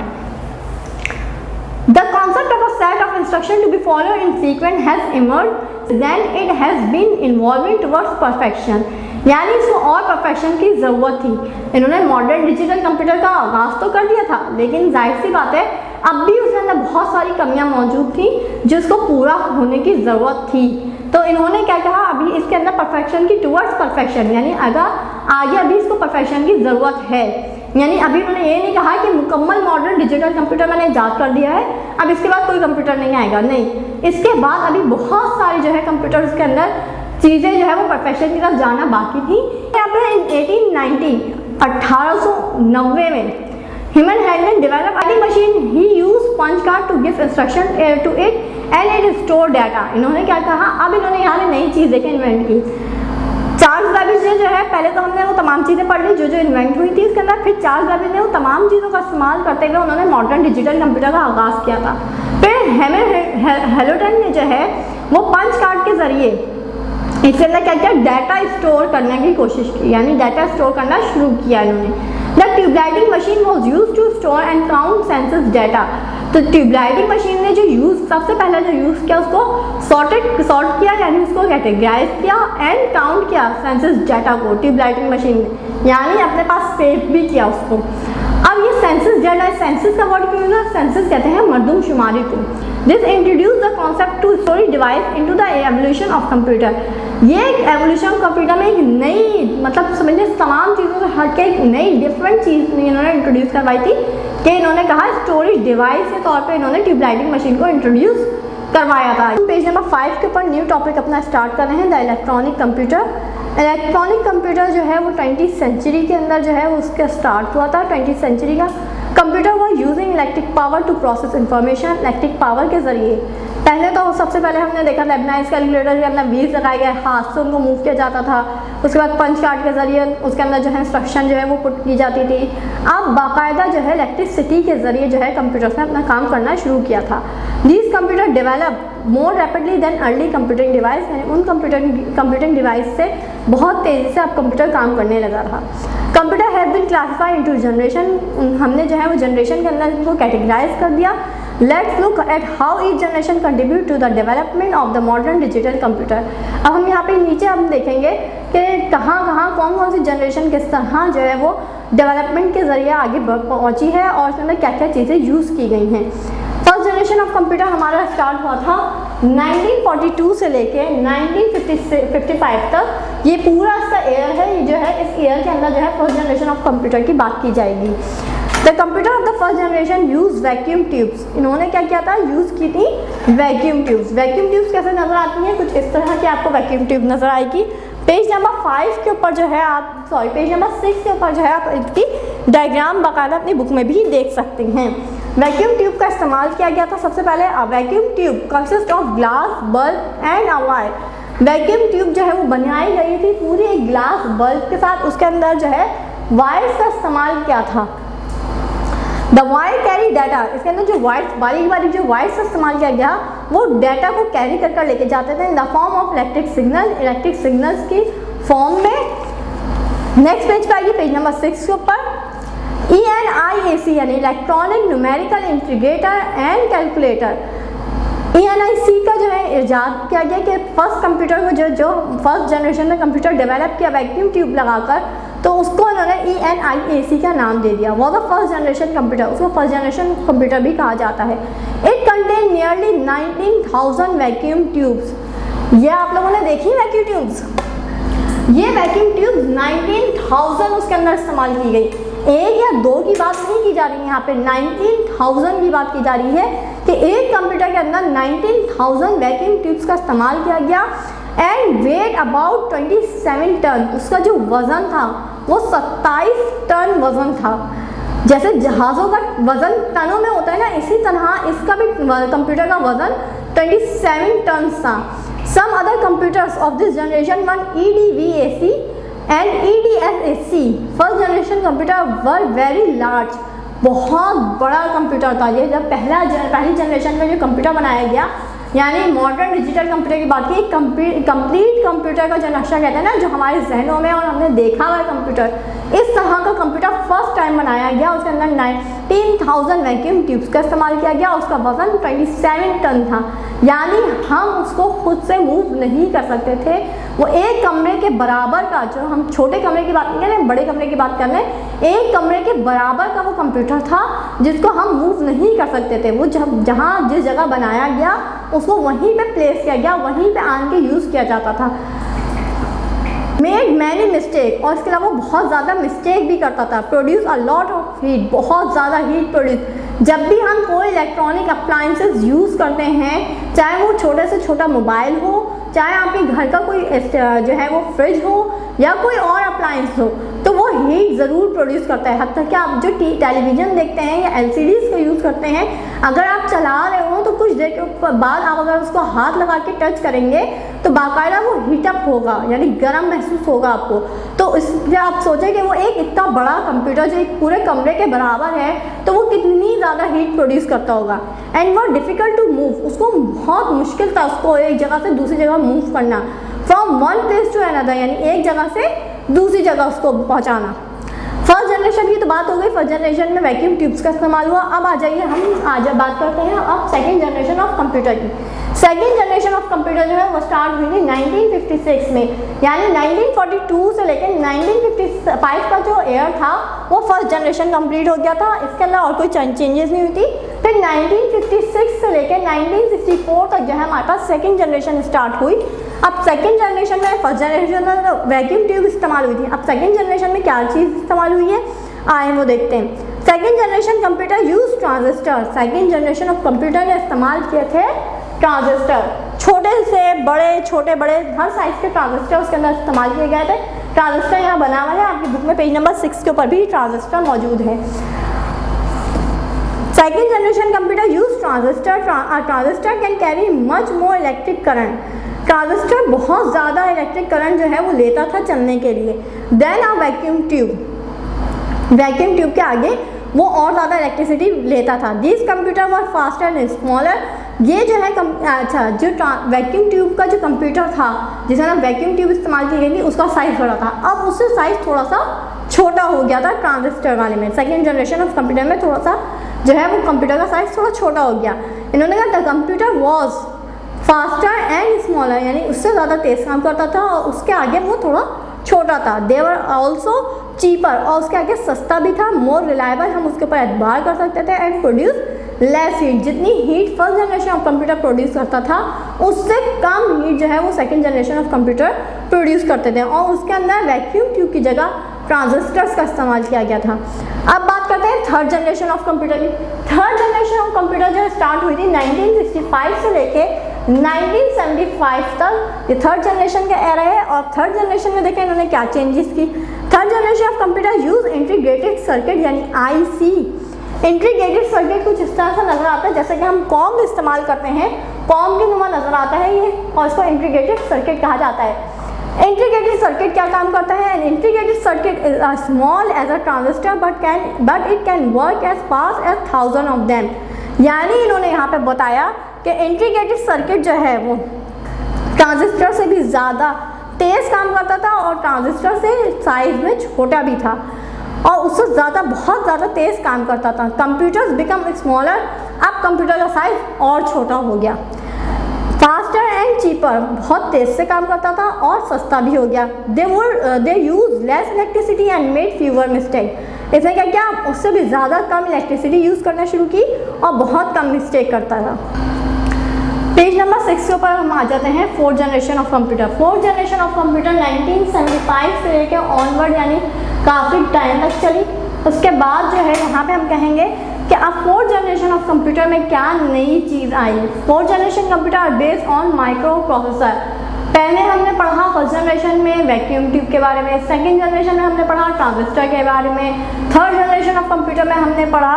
The concept of a set of instruction to be followed in sequence has emerged, then it has been evolving towards perfection. यानी इसको और परफेक्शन की ज़रूरत थी। इन्होंने मॉडर्न डिजिटल कंप्यूटर का आगाज़ तो कर दिया था, लेकिन जाहिर सी बात है अब भी उसके अंदर बहुत सारी कमियां मौजूद थी जिसको पूरा होने की ज़रूरत थी। तो इन्होंने क्या कहा, अभी इसके अंदर परफेक्शन की टुवर्ड्स परफेक्शन, यानी अगर आगे अभी इसको परफेक्शन की ज़रूरत है। यानी अभी उन्होंने ये नहीं कहा कि मुकम्मल मॉडर्न डिजिटल कंप्यूटर मैंने ईजाद कर दिया है, अब इसके बाद कोई कंप्यूटर नहीं आएगा, नहीं। इसके बाद अभी बहुत सारी जो है कंप्यूटर्स के अंदर चीज़ें जो है वो परफेक्शन की तरफ जाना बाकी थी। यहाँ पे 1890 में Human Hagman developed a machine. He used punch card to give instruction to it and it store data. इन्होंने क्या कहा, अब इन्होंने यहाँ पे नई चीज़ देखिए इन्वेंट की। चार्ल्स बेबेज ने जो है, पहले तो हमने वो तमाम चीज़ें पढ़ ली जो जो इन्वेंट हुई थी इसके अंदर, फिर चार्ल्स बेबेज ने वो तमाम चीज़ों का इस्तेमाल करते हुए उन्होंने मॉडर्न डिजिटल कंप्यूटर का आगाज़ किया था। फिर हैमिल्टन ने जो है वो पंच कार्ड के ज़रिए इसके अंदर क्या किया, डाटा स्टोर करने की कोशिश की, यानी डाटा स्टोर करना शुरू किया इन्होंने। The tabulating machine was use to store and count census data. तो ट्यूबलाइटिंग मशीन ने जो सबसे पहले जो यूज़ किया उसको सॉर्ट किया, यानी उसको कैटेगराइज किया एंड काउंट किया सेंसस डाटा को ट्यूबलाइटिंग मशीन ने, यानी अपने पास सेव भी किया उसको। अब ये सेंसस डाटा, सेंसस का वर्ड क्यों यूज है, सेंसस कहते हैं मरदमशुमारी को। This introduce the concept to storage device into the evolution of computer. ये एक एवोल्यूशन कंप्यूटर में एक नई, मतलब समझिए तमाम चीज़ों से हट के एक नई डिफरेंट चीज़ इन्होंने इंट्रोड्यूस करवाई थी कि इन्होंने कहा स्टोरेज डिवाइस के तौर पे इन्होंने ट्यूबलाइटिंग मशीन को इंट्रोड्यूस करवाया था। पेज नंबर 5 के ऊपर न्यू टॉपिक अपना स्टार्ट कर रहे हैं, the electronic computer. Electronic computer जो है वो 20th सेंचुरी के अंदर जो है वो उसका स्टार्ट हुआ था। 20th सेंचुरी का कंप्यूटर वो using electric power to process information. Electric power के ज़रिए पहले तो सबसे पहले हमने देखा लेबनाइज कैलकुलेटर के अंदर व्हील्स लगाए गए, हाथ से उनको मूव किया जाता था। उसके बाद पंच कार्ड के ज़रिए उसके अंदर जो है इंस्ट्रक्शन जो है वो पुट की जाती थी। अब बाकायदा जो है इलेक्ट्रिसिटी के ज़रिए जो है कंप्यूटर्स ने अपना काम करना शुरू किया था। These computer develop more rapidly than early computing device, यानी उन कंप्यूटिंग डिवाइस से बहुत तेज़ी से अब कंप्यूटर काम करने लगा था। Computer have been classified into generation, हमने जो है वो जनरेशन के अंदर इनको कैटेगराइज कर दिया। Let's look at how each generation contribute to the development of the modern digital computer. अब हम यहाँ पे नीचे हम देखेंगे कि कहाँ कहाँ कौन कौन सी जनरेशन किस तरह जो है वो डेवलपमेंट के ज़रिए आगे पहुँची है और उसके अंदर क्या क्या चीज़ें यूज़ की गई हैं। फर्स्ट जनरेशन ऑफ कंप्यूटर हमारा स्टार्ट हुआ था 1942 से लेके 1955 तक। ये पूरा इसका ईयर है, ये जो है इस ईयर के अंदर जो है फर्स्ट जनरेशन ऑफ कंप्यूटर की बात की जाएगी। The computer of the first generation use vacuum tubes. इन्होंने क्या किया था, यूज़ की थी वैक्यूम ट्यूब्स। वैक्यूम ट्यूब्स कैसे नज़र आती हैं, कुछ इस तरह की आपको वैक्यूम ट्यूब नज़र आएगी। पेज नंबर 5 के ऊपर जो है आप पेज नंबर 6 के ऊपर जो है आप इसकी डायग्राम बाकायदा अपनी बुक में भी देख सकते हैं। वैक्यूम ट्यूब का इस्तेमाल किया गया था सबसे पहले। Vacuum tube consist of glass, bulb and a wire. Vacuum tube जो है वो बनाई गई थी पूरी एक ग्लास बल्ब के साथ, उसके अंदर जो है वायर्स का इस्तेमाल किया था। द वायर कैरी डाटा, इसके अंदर जो वायर्स बारीक बारीक जो वायर्स का इस्तेमाल किया गया वो डाटा को कैरी कर कर लेके जाते थे in the form of electric signal, electric signals की फॉर्म में। नेक्स्ट पेज पे आइए, पेज नंबर 6 के ऊपर। ENIAC यानी electronic numerical integrator and calculator. ENIC का जो है इजाद किया गया कि फर्स्ट कंप्यूटर को जो फर्स्ट जनरेशन में कंप्यूटर डेवलप किया वैक्यूम ट्यूब लगाकर, तो उसको इन्होंने ENIAC का नाम दे दिया। वो द फर्स्ट जनरेशन कंप्यूटर, उसको फर्स्ट जनरेशन कंप्यूटर भी कहा जाता है। It contain nearly 19,000 vacuum tubes. ये आप लोगों ने देखी वैक्यूम ट्यूब्स, ये वैक्यूम ट्यूब्स 19,000 उसके अंदर इस्तेमाल की गई। एक या दो की बात नहीं की जा रही है, यहाँ पे 19,000 की बात की जा रही है कि एक कंप्यूटर के अंदर 19,000 वैक्यूम ट्यूब्स का इस्तेमाल किया गया। एंड वेट अबाउट 27 टन, उसका जो वज़न था वो 27 टन वज़न था। जैसे जहाज़ों का वज़न टनों में होता है ना, इसी तरह इसका भी कंप्यूटर का वज़न 27 टन था। Some other computers of this generation were EDVAC and EDSAC. First generation computer were very large. बहुत बड़ा कंप्यूटर था ये। जब पहली जनरेशन में जो कंप्यूटर बनाया गया, यानी मॉडर्न डिजिटल कंप्यूटर की बात की, कंप्लीट कंप्यूटर का जो नक्शा कहते हैं ना, जो हमारे जहनों में और हमने देखा हुआ है कंप्यूटर, इस तरह का कंप्यूटर फर्स्ट टाइम बनाया गया। उसके अंदर 30,000 वैक्यूम ट्यूब्स का इस्तेमाल किया गया। उसका वजन 27 टन था, यानी हम उसको खुद से मूव नहीं कर सकते थे। वो एक कमरे के बराबर का, जो हम छोटे कमरे की बात नहीं कर रहे हैं, बड़े कमरे की बात कर रहे हैं, एक कमरे के बराबर का वो कंप्यूटर था जिसको हम मूव नहीं कर सकते थे। वो जहाँ जिस जगह बनाया गया उसको वहीं पे प्लेस किया गया, वहीं पे आन के यूज़ किया जाता था। मेड मैनी मिस्टेक, और इसके अलावा बहुत ज़्यादा मिस्टेक भी करता था। Produce a lot of heat, बहुत ज़्यादा हीट प्रोड्यूस। जब भी हम कोई इलेक्ट्रॉनिक अप्लायंसेस यूज़ करते हैं, चाहे वो छोटे से छोटा मोबाइल हो, चाहे आपके घर का कोई जो है वो फ्रिज हो या कोई और अप्लायंस हो, तो वो हीट ज़रूर प्रोड्यूस करता है। हद तक कि आप जो टेलीविज़न देखते हैं या LCDs का यूज़ करते हैं, अगर आप चला रहे हो तो कुछ देर के बाद आप अगर उसको हाथ लगा के टच करेंगे तो बाकायदा वो हीटअप होगा, यानी गर्म महसूस होगा आपको। तो इसलिए आप सोचें कि वो एक इतना बड़ा कंप्यूटर जो एक पूरे कमरे के बराबर है, तो वो कितनी ज़्यादा हीट प्रोड्यूस करता होगा। एंड वो डिफ़िकल्ट टू मूव, उसको बहुत मुश्किल था उसको एक जगह से दूसरी जगह मूव करना। From one place to another, यानी एक जगह से दूसरी जगह उसको पहुंचाना। फर्स्ट जनरेशन की तो बात हो गई, फर्स्ट जनरेशन में वैक्यूम ट्यूब्स का इस्तेमाल हुआ। अब आ जाइए हम आज बात करते हैं अब सेकेंड जनरेशन ऑफ कंप्यूटर की। सेकेंड जनरेशन ऑफ कंप्यूटर जो है वो स्टार्ट हुई थी 1956 में, यानी 1942 से लेकर 1955 का जो ईयर था वो फर्स्ट जनरेशन कंप्लीट हो गया था। इसके अंदर और कोई चेंजेस नहीं हुई थी। फिर 1956 से लेकर 1964 तक जो है हमारे पास सेकेंड जनरेशन स्टार्ट हुई। अब सेकेंड जनरेशन में, फर्स्ट जनरेशन में वैक्यूम ट्यूब इस्तेमाल हुई थी। अब सेकेंड जनरेशन में क्या चीज़ इस्तेमाल हुई है, आए वो देखते हैं। Second generation computer use transistor. Second generation of computer ने इस्तेमाल किए थे ट्रांजिस्टर। छोटे से बड़े, छोटे बड़े हर साइज के ट्रांजिस्टर उसके अंदर इस्तेमाल किए गए थे। ट्रांजिस्टर यहाँ बना हुआ है आपकी बुक में, पेज नंबर 6 के ऊपर भी ट्रांजिस्टर मौजूद है। Second generation computer use transistor. Transistor can carry much more electric current. Transistor बहुत ज़्यादा इलेक्ट्रिक करंट जो है वो लेता था चलने के लिए। Then a vacuum tube. Vacuum tube के आगे वो और ज़्यादा इलेक्ट्रिसिटी लेता था। This computer were faster and smaller. ये जो है जो वैक्यूम ट्यूब का जो कंप्यूटर था जिसमें वैक्यूम ट्यूब इस्तेमाल की गई थी, उसका साइज़ बड़ा था। अब उससे साइज़ थोड़ा सा छोटा हो गया था ट्रांजिस्टर वाले में। सेकेंड जनरेशन ऑफ कंप्यूटर में थोड़ा सा जो है वो कंप्यूटर का साइज़ थोड़ा छोटा हो गया। इन्होंने कहा the computer was faster and smaller, यानी उससे ज़्यादा तेज़ काम करता था और उसके आगे वो थोड़ा छोटा था। दे वर ऑल्सो चीपर, और उसके आगे सस्ता भी था। मोर रिलायबल, हम उसके ऊपर एतबार कर सकते थे। And produce less heat. जितनी heat first generation of computer produce करता था उससे कम हीट जो है वो second generation of computer produce करते थे। और उसके अंदर वैक्यूम ट्यूब की जगह ट्रांजिस्टर्स का इस्तेमाल किया गया था। अब बात करते हैं थर्ड जनरेशन ऑफ कंप्यूटर की। थर्ड जनरेशन ऑफ कंप्यूटर जो स्टार्ट हुई थी 1965 से लेके 1975 तक, ये थर्ड जनरेशन का एरा है। और थर्ड जनरेशन में देखें इन्होंने क्या चेंजेस की। Third generation of computer use integrated circuit, यानी IC। इंटीग्रेटेड सर्किट कुछ इस तरह से नजर आता है जैसे कि हम कॉम इस्तेमाल करते हैं, कॉम के नुमा नजर आता है ये, और इसको इंटीग्रेटेड सर्किट कहा जाता है। इंटीग्रेटेड सर्किट क्या काम करता है? An integrated circuit is a small as a transistor but it can work as fast as 1000 of them. यानी इन्होंने यहाँ पे बताया कि इंटीग्रेटेड सर्किट जो है वो ट्रांजिस्टर से भी ज़्यादा तेज़ काम करता था और ट्रांजिस्टर से साइज में छोटा भी था और उससे ज़्यादा बहुत ज़्यादा तेज़ काम करता था। कंप्यूटर्स बिकम स्मॉलर, अब कंप्यूटर का साइज और छोटा हो गया। फास्टर एंड चीपर, बहुत तेज़ से काम करता था और सस्ता भी हो गया। They use less electricity and made fewer mistake. इसने क्या किया, उससे भी ज़्यादा कम इलेक्ट्रिसिटी यूज़ करना शुरू की और बहुत कम मिस्टेक करता था। पेज नंबर 6 के ऊपर हम आ जाते हैं fourth generation of computer. Fourth generation of computer 1975 से लेकर ऑनवर्ड, यानी काफ़ी टाइम तक चली। उसके बाद जो है यहाँ पे हम कहेंगे कि अब फोर्थ जनरेशन ऑफ कंप्यूटर में क्या नई चीज़ आई। Fourth generation computer are based on microprocessor. पहले हमने पढ़ा फर्स्ट जनरेशन में वैक्यूम ट्यूब के बारे में, सेकेंड जनरेशन में हमने पढ़ा ट्रांजिस्टर के बारे में, थर्ड जनरेशन ऑफ कंप्यूटर में हमने पढ़ा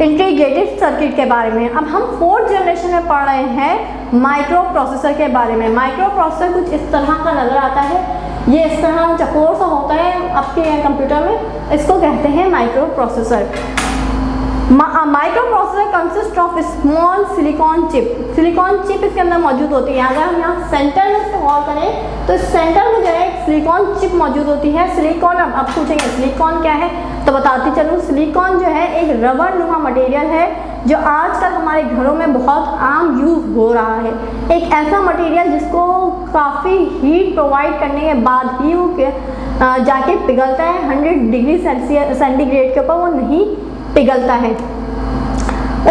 इंटीग्रेटेड सर्किट के बारे में। अब हम फोर्थ जनरेशन में पढ़ रहे हैं माइक्रो प्रोसेसर के बारे में। माइक्रो प्रोसेसर कुछ इस तरह का नज़र आता है, ये इस तरह चकोर सा होता है आपके कंप्यूटर में, इसको कहते हैं micro processor. Micro processor consist of small silicon chip. Silicon chip इसके अंदर मौजूद होती है। अगर हम यहाँ सेंटर में इस्तेमाल करें तो सेंटर में जो है सिलिकॉन चिप मौजूद होती है। सिलिकॉन, अब पूछेंगे सिलिकॉन क्या है, तो बताती चलूँ। सिलिकॉन जो है एक रबर नुमा मटेरियल है जो आजकल हमारे घरों में बहुत आम यूज़ हो रहा है। एक ऐसा मटेरियल जिसको काफ़ी हीट प्रोवाइड करने के बाद ही वो जाके पिघलता है। 100 डिग्री सेंटीग्रेड के ऊपर वो नहीं पिघलता है,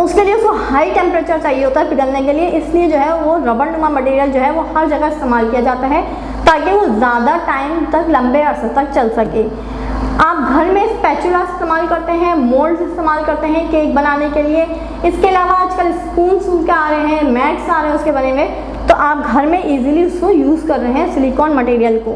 उसके लिए उसको हाई टेम्परेचर चाहिए होता है पिघलने के लिए। इसलिए जो है वो रबर नुमा मटेरियल जो है वो हर जगह इस्तेमाल किया जाता है ताकि वो ज़्यादा टाइम तक, लंबे अरसे तक चल सके। आप घर में स्पैचुला इस्तेमाल करते हैं, मोल्ड्स इस्तेमाल करते हैं केक बनाने के लिए। इसके अलावा आजकल स्पून आ रहे हैं, मैट्स आ रहे हैं उसके बने हुए, तो आप घर में इजीली उसको यूज़ कर रहे हैं सिलिकॉन मटेरियल को।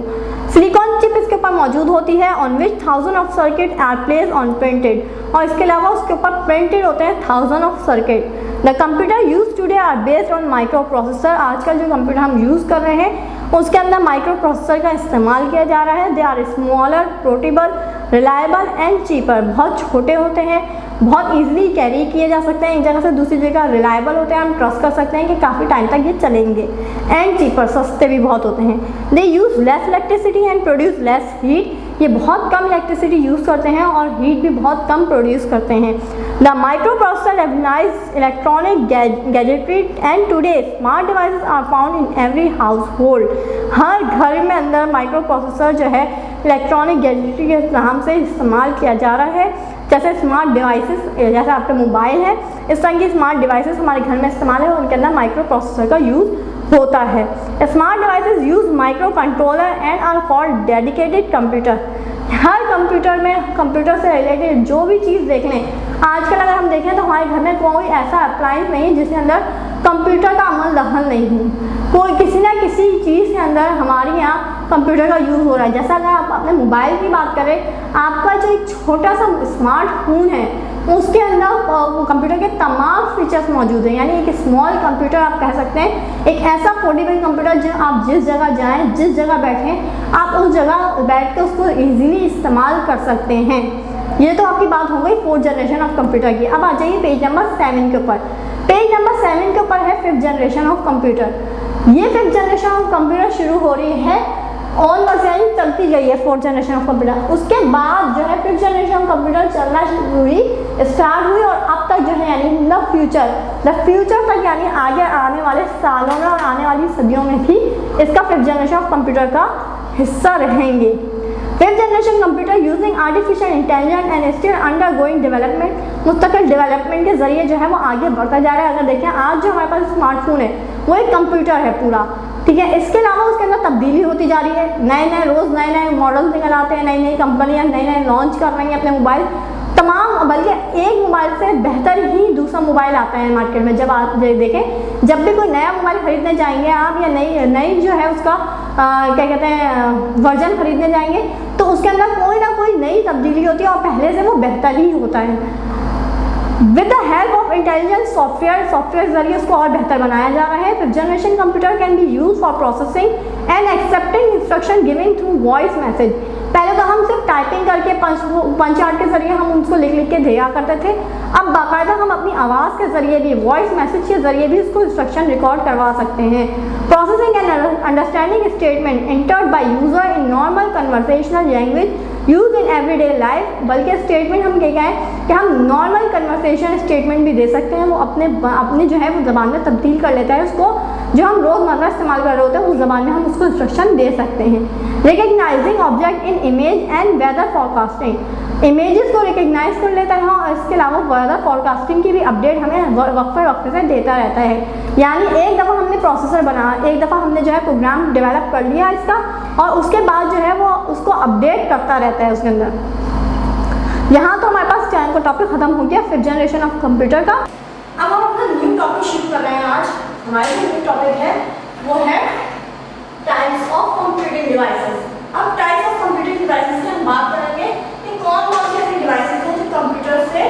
सिलिकॉन चिप इसके ऊपर मौजूद होती है on which 1000 of circuit are place on printed, और इसके अलावा उसके ऊपर प्रिंटेड होते हैं 1000 of circuit. The computer use today are based on microprocessor. आजकल जो कंप्यूटर हम यूज़ कर रहे हैं उसके अंदर माइक्रो प्रोसेसर का इस्तेमाल किया जा रहा है। They are smaller, portable, reliable and cheaper. बहुत छोटे होते हैं, बहुत ईजिली कैरी किए जा सकते हैं एक जगह से दूसरी जगह। रिलायबल होते हैं, हम ट्रस्ट कर सकते हैं कि काफ़ी टाइम तक ये चलेंगे। एंड चीपर, सस्ते भी बहुत होते हैं। They use less electricity and produce less heat. ये बहुत कम इलेक्ट्रिसिटी यूज़ करते हैं और हीट भी बहुत कम प्रोड्यूस करते हैं। The microprocessor revolutionise electronic gadgetry and today smart devices are found in every household. हर घर में अंदर माइक्रो प्रोसेसर जो है इलेक्ट्रॉनिक गैजेटरी के नाम से इस्तेमाल किया जा रहा है। जैसे स्मार्ट डिवाइसेस, जैसे आपके मोबाइल है, इस तरह की स्मार्ट डिवाइसेस हमारे घर में इस्तेमाल है, उनके अंदर माइक्रो प्रोसेसर का यूज़ होता है। Smart devices use microcontroller and are called dedicated computer. हर कंप्यूटर में, कंप्यूटर से रिलेटेड जो भी चीज़ देख लें, आजकल अगर हम देखें तो हमारे घर में कोई ऐसा अप्लायंस नहीं जिसके अंदर कंप्यूटर का अमल दखल नहीं हो। कोई किसी ना किसी चीज़ के अंदर हमारे यहाँ कंप्यूटर का यूज़ हो रहा है। जैसा अगर आप अपने मोबाइल की बात करें, आपका जो एक छोटा सा स्मार्टफोन है उसके अंदर वो कंप्यूटर के तमाम फीचर्स मौजूद हैं। यानी एक स्मॉल कंप्यूटर आप कह सकते हैं, एक ऐसा पोर्टेबल कंप्यूटर जो आप जिस जगह जाएं, जिस जगह बैठें, आप उस जगह बैठ के उसको ईजिली इस्तेमाल कर सकते हैं। ये तो आपकी बात हो गई 4th जनरेशन ऑफ कंप्यूटर की। अब आ जाइए पेज नंबर 7 के ऊपर। पेज नंबर 7 के ऊपर है 5th जनरेशन ऑफ कंप्यूटर। ये 5th जनरेशन ऑफ कंप्यूटर शुरू हो रही है ऑनवर्ड्स, यानी चलती गई है 4th जनरेशन ऑफ कंप्यूटर। उसके बाद जो है 5th जनरेशन ऑफ कंप्यूटर चलना स्टार्ट हुई और अब तक जो है यानी द फ्यूचर तक, यानी आगे आने वाले सालों में और आने वाली सदियों में भी इसका 5th जनरेशन ऑफ कंप्यूटर का हिस्सा रहेंगे। 5th generation computer using artificial intelligence and still undergoing development. मुस्तकिल डेवलपमेंट के जरिए जो है वो आगे बढ़ता जा रहा है। अगर देखें आज जो हमारे पास स्मार्टफोन है वो एक कंप्यूटर है पूरा, ठीक है। इसके अलावा उसके अंदर तब्दीली होती जा रही है, रोज़ नए मॉडल निकल आते हैं, नई कंपनियां नए लॉन्च कर रही हैं अपने मोबाइल तमाम। बल्कि एक मोबाइल से बेहतर ही दूसरा मोबाइल आता है मार्केट में। जब आप देखें, जब भी कोई नया मोबाइल खरीदने जाएंगे आप, या नई जो है उसका क्या कहते हैं वर्जन खरीदने जाएंगे, तो उसके अंदर कोई ना कोई नई तब्दीली होती है और पहले से वो बेहतर ही होता है। With the help of intelligence software जरिए उसको और बेहतर बनाया जा रहा है। 5th generation computer can B use for processing and accepting instruction giving through voice message. पहले तो हम सिर्फ टाइपिंग करके पंच आर्ट के जरिए हम उसको लिख के दिया करते थे। अब बाकायदा हम अपनी आवाज़ के जरिए भी, वॉइस मैसेज के जरिए भी उसको इंस्ट्रक्शन रिकॉर्ड करवा सकते हैं। Processing and understanding statement entered by user in normal conversational language use in everyday life. बल्कि स्टेटमेंट हम क्या है कि हम नॉर्मल कन्वर्सेशन स्टेटमेंट भी दे सकते हैं। वो अपने जो है वो ज़बान में तब्दील कर लेता है उसको, जो हम रोज़मर्रा इस्तेमाल कर रहे होते हैं उस ज़बान में हम उसको इंस्ट्रक्शन दे सकते हैं। Recognizing object in image and weather forecasting, images को रिकग्नाइज कर लेता है और इसके अलावा वेदर फॉरकास्टिंग की भी अपडेट हमें वक्त से देता रहता है। यानी एक दफ़ा हमने प्रोसेसर बना, एक दफ़ा हमने जो है प्रोग्राम डेवलप कर लिया इसका, और उसके बाद जो है वो उसको अपडेट करता रहता है उसके अंदर। यहाँ तो हमारे पास टाइम का टॉपिक खत्म हो गया 5th जनरेशन ऑफ कंप्यूटर का। अब हम अपना न्यू टॉपिक शुरू कर रहे हैं। आज हमारा जो न्यू टॉपिक है वो है टाइप्स ऑफ कंप्यूटिंग डिवाइसेस। अब टाइप्स ऑफ कंप्यूटिंग डिवाइसेस की हम बात करेंगे कि कौन कौन सी ऐसी डिवाइसेस हैं जो कंप्यूटर से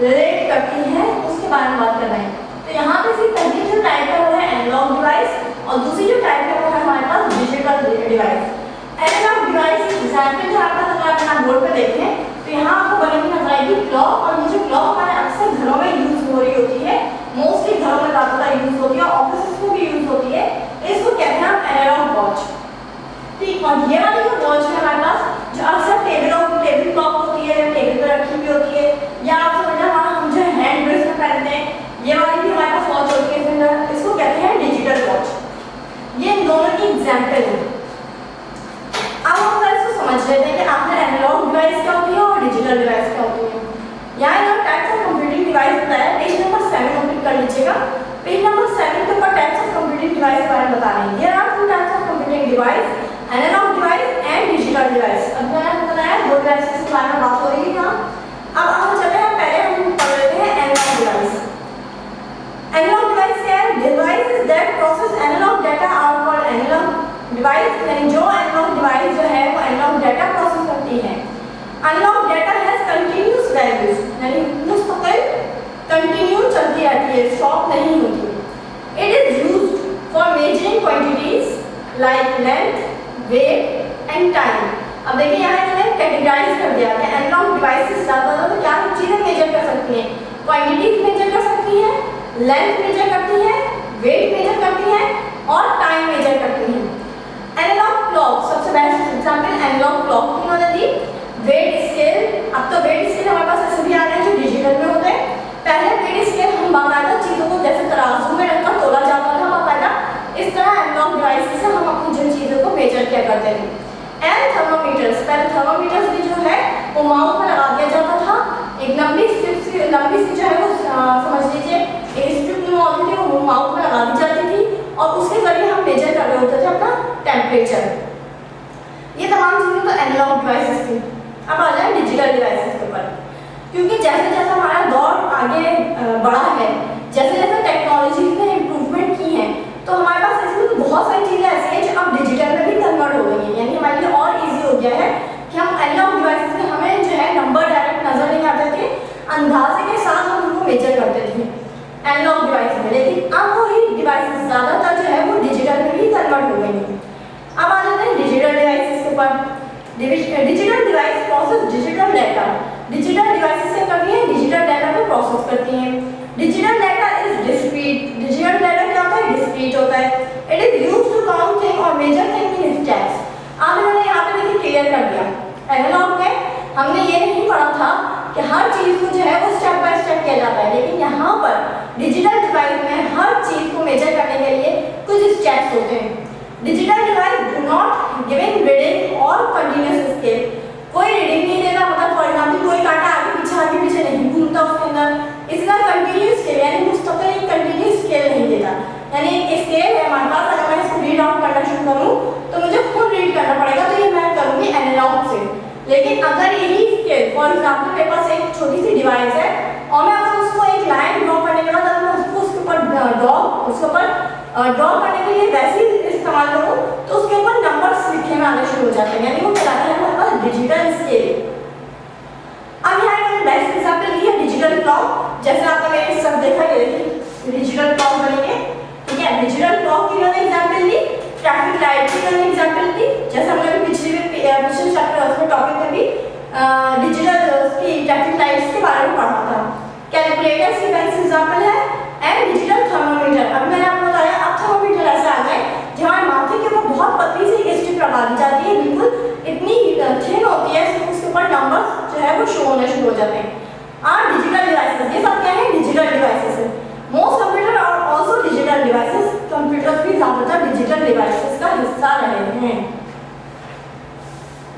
रिलेट करती हैं, उसके बारे में बात कर रहे हैं। तो यहाँ पे सिर्फ पहली जो टाइप है वो है एनालॉग डिवाइस, और दूसरी जो टाइप है वो है हमारे पास digital device. Analogue device example जो आपका अगर आप अपना बोर्ड पे देखें तो यहाँ आपको बनी हुई नजर आएगी क्लॉक, और ये जो क्लॉक हमारे अक्सर घरों में यूज हो रही होती है, मोस्टली घरों में ज़्यादातर यूज होती है, ऑफिस में भी यूज होती है। इसको कहते हैं हम एनालॉग वॉच, ठीक। और ये वाली जो एग्जाम्पल है। अब हम इसको समझ लेते हैं कि आखिर एनालॉग डिवाइस क्या होती है और डिजिटल डिवाइस क्या होती है। यहाँ इन्होंने टाइप्स ऑफ कंप्यूटिंग डिवाइस बताया, पेज नंबर 7 ओपन कर लीजिएगा। पेज नंबर 7 के ऊपर टाइप्स ऑफ कंप्यूटिंग डिवाइस के बारे में बता रहे हैं। Here are two types of computing device, analogue device and digital device. अब मैंने बताया दो डिवाइसेस के बारे में बात हो रही है यहाँ। अब हम चलते हैं, पहले हम पढ़ लेते हैं एनालॉग डिवाइस। एनालॉग डिवाइस क्या है? Device is that process analog data are called analog device, यानी जो एनालॉग डिवाइस जो है वो एनालॉग डाटा प्रोसेस करती है। Analog data has continuous values, यानी मुस्तकिल कंटिन्यू चलती रहती है, स्टॉप नहीं होती। It is used for measuring quantities like length, weight and time. अब देखिए यहाँ इन्होंने कैटेगराइज कर दिया कि एनालॉग डिवाइसेस ज़्यादा तो क्या चीज़ें मेजर कर सकती हैं, क्वांटिटीज मेजर कर सकती हैं, लेंथ मेजर करती है, वेट मेजर करती है और टाइम मेजर करती है। एनालॉग क्लॉक सबसे बेस्ट एग्जांपल एनालॉग क्लॉक की इन्होंने दी। वेट स्केल, अब तो वेट स्केल हमारे पास ऐसे भी आ रहे हैं जो डिजिटल में होते हैं। पहले वेट स्केल हम बाकायदा चीज़ों को जैसे तराजू में रखकर तोला जाता था बाकायदा, इस तरह एनालॉग डिवाइस से हम अपनी जिन चीज़ों को मेजर किया करते थे। एंड थर्मोमीटर्स, पहले थर्मोमीटर्स भी जो है वो माउथ में लगा दिया जाता था। एक लंबी सी जो है वो समझ लीजिए एक स्ट्रिप में होती थी, वो माउथ में लगा दी जाती थी और उसके जरिए हम मेजर कर रहे होते थे अपना टेम्परेचर। ये तमाम चीज़ें तो एनालॉग डिवाइसेस थी। अब आ जाए डिजिटल डिवाइसेस के ऊपर, क्योंकि जैसे जैसे हमारा दौर आगे बढ़ा है, जैसे जैसे टेक्नोलॉजी ने इम्प्रूवमेंट की है, तो हमारे पास इसमें तो बहुत सारी चीज़ें ऐसी हैं जो अब डिजिटल में भी कन्वर्ट हो गई हैं। यानी हमारे लिए और ईजी हो गया है कि हम एनालॉग डिवाइसेस में हमें जो है नंबर डायरेक्ट नजर नहीं आते थे, अंदाजे के साथ हम उनको मेजर करते थे एनालॉग डिवाइस में। लेकिन अब वही डिवाइसेस ज़्यादातर जो है वो डिजिटल में ही कन्वर्ट हो गई हैं। अब आ जाते हैं डिजिटल डिवाइसेस के ऊपर। Digital device process digital data, digital devices क्या करती हैं? डिजिटल डाटा को प्रोसेस करती हैं। Digital data is discrete, digital data क्या होता है? डिस्क्रीट होता है। It is used to count thing और मेजर थिंग इन स्टेप्स। अब इन्होंने यहाँ पे देखिए क्लियर कर दिया। एनालॉग में हमने ये नहीं पढ़ा था कि हर चीज़ को जो है वो स्टेप बाय स्टेप किया जाता है, लेकिन यहाँ पर डिजिटल डिवाइस में हर चीज़ को मेजर करने के लिए कुछ स्टेप्स होते हैं। Digital device do not giving reading और कंटिन्यूअस स्केल, कोई रीडिंग नहीं देता, मतलब फॉर एग्जांपल कोई कांटा आगे पीछे नहीं घूमता उसके अंदर। इसका कंटिन्यूअस स्केल यानी मुस्तकिल एक कंटिन्यूअस स्केल नहीं देता, यानी एक स्केल है हमारे पास, अगर मैं इसको रीड आउट करना शुरू करूँ तो मुझे खुद रीड करना पड़ेगा, तो ये मैं करूँगी एनालॉग से। लेकिन अगर यही स्केल फॉर एग्जांपल मेरे पास एक छोटी सी डिवाइस है और मैं अगर उसको एक लाइन ड्रॉ करने के बाद अगर मैं उसको उसके ऊपर ड्रॉ करने के लिए वैसे ही इस्तेमाल करूँ तो उसके ऊपर नंबर्स लिखे में आने शुरू हो जाते हैं, यानी वो कहलाता है हमारे पास डिजिटल स्केल। अब यहाँ मैंने बेस्ट एग्जाम्पल ली है डिजिटल क्लॉक। जैसे आपने मेरे सब देखा, ये देखिए डिजिटल क्लॉक बनेंगे, ठीक है। डिजिटल क्लॉक की मैंने एग्जाम्पल ली, ट्रैफिक लाइट की मैंने एग्जाम्पल दी, जैसे हमने पिछले चैप्टर उसमें टॉपिक में भी डिजिटल की ट्रैफिक लाइट्स के बारे में पढ़ा था। कैलकुलेटर्स की बेस्ट एग्जाम्पल है एंड डिजिटल थर्मोमीटर। अब मैंने आपको बताया अब थर्मोमीटर ऐसे आ गए जो हमारे माथे के ऊपर बहुत पतली सी एक स्ट्रिप लगा दी जाती है, बिल्कुल इतनी थिन होती है, उसके ऊपर नंबर्स जो है वो शो होने शुरू हो जाते हैं। डिजिटल डिवाइसेस, ये सब क्या है? डिजिटल डिवाइसेस है। मोस्ट कंप्यूटर और ऑल्सो डिजिटल डिवाइसेस, कंप्यूटर्स भी ज़्यादातर डिजिटल डिवाइसेस का हिस्सा रहे हैं।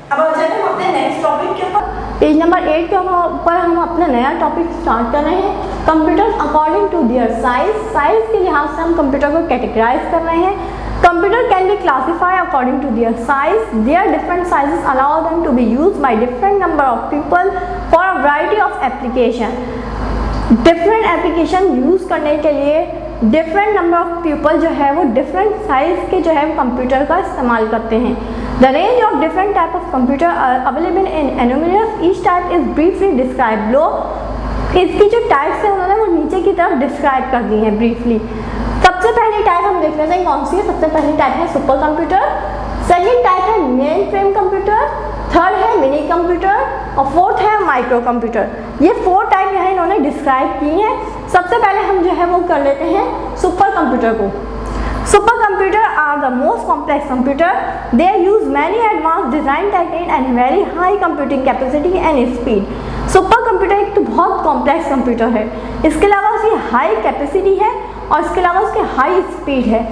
अब आ जाते हैं हम अपने नेक्स्ट टॉपिक के ऊपर। पेज नंबर 8 के ऊपर हम अपना नया टॉपिक स्टार्ट कर रहे हैं। Computer according to their size के लिहाज से हम कंप्यूटर को कैटेगराइज कर रहे हैं। Computer can be classified according to their size, their different sizes allow them to be used by different number of people for a variety of application. Different application use करने के लिए different number of people जो है वो different size के जो है computer का इस्तेमाल करते हैं। The range of different type of computer available in enumerates, each type is briefly describe लो। इसकी जो टाइप्स है उन्होंने वो नीचे की तरफ डिस्क्राइब कर दी हैं ब्रीफली। सबसे पहली टाइप हम देख लेते हैं कौन सी है। सबसे पहली टाइप है सुपर कंप्यूटर, सेकेंड टाइप है मेन फ्रेम कंप्यूटर, थर्ड है मिनी कंप्यूटर और फोर्थ है माइक्रो कंप्यूटर। ये 4 टाइप यहाँ इन्होंने डिस्क्राइब की हैं। सबसे पहले हम जो है वो कर लेते हैं सुपर कंप्यूटर को। Supercomputer are the most complex computer, they use many advance design technique and very high computing capacity and speed. Supercomputer एक तो बहुत कॉम्प्लेक्स कंप्यूटर है, इसके अलावा उसकी हाई कैपेसिटी है और इसके अलावा उसकी हाई स्पीड है।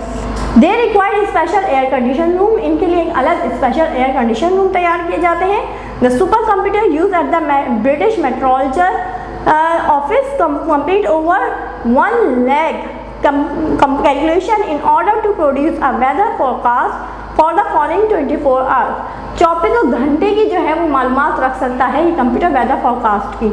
They required special air condition room, इनके लिए एक अलग स्पेशल एयर कंडीशन रूम तैयार किए जाते हैं। The supercomputer use at the British meteorological office complete over 1 lakh calculation in order to produce a weather forecast for the following 24 hours। 24 घंटे की जो है वो मालूमात रख सकता है ये कंप्यूटर वेदर फोरकास्ट की।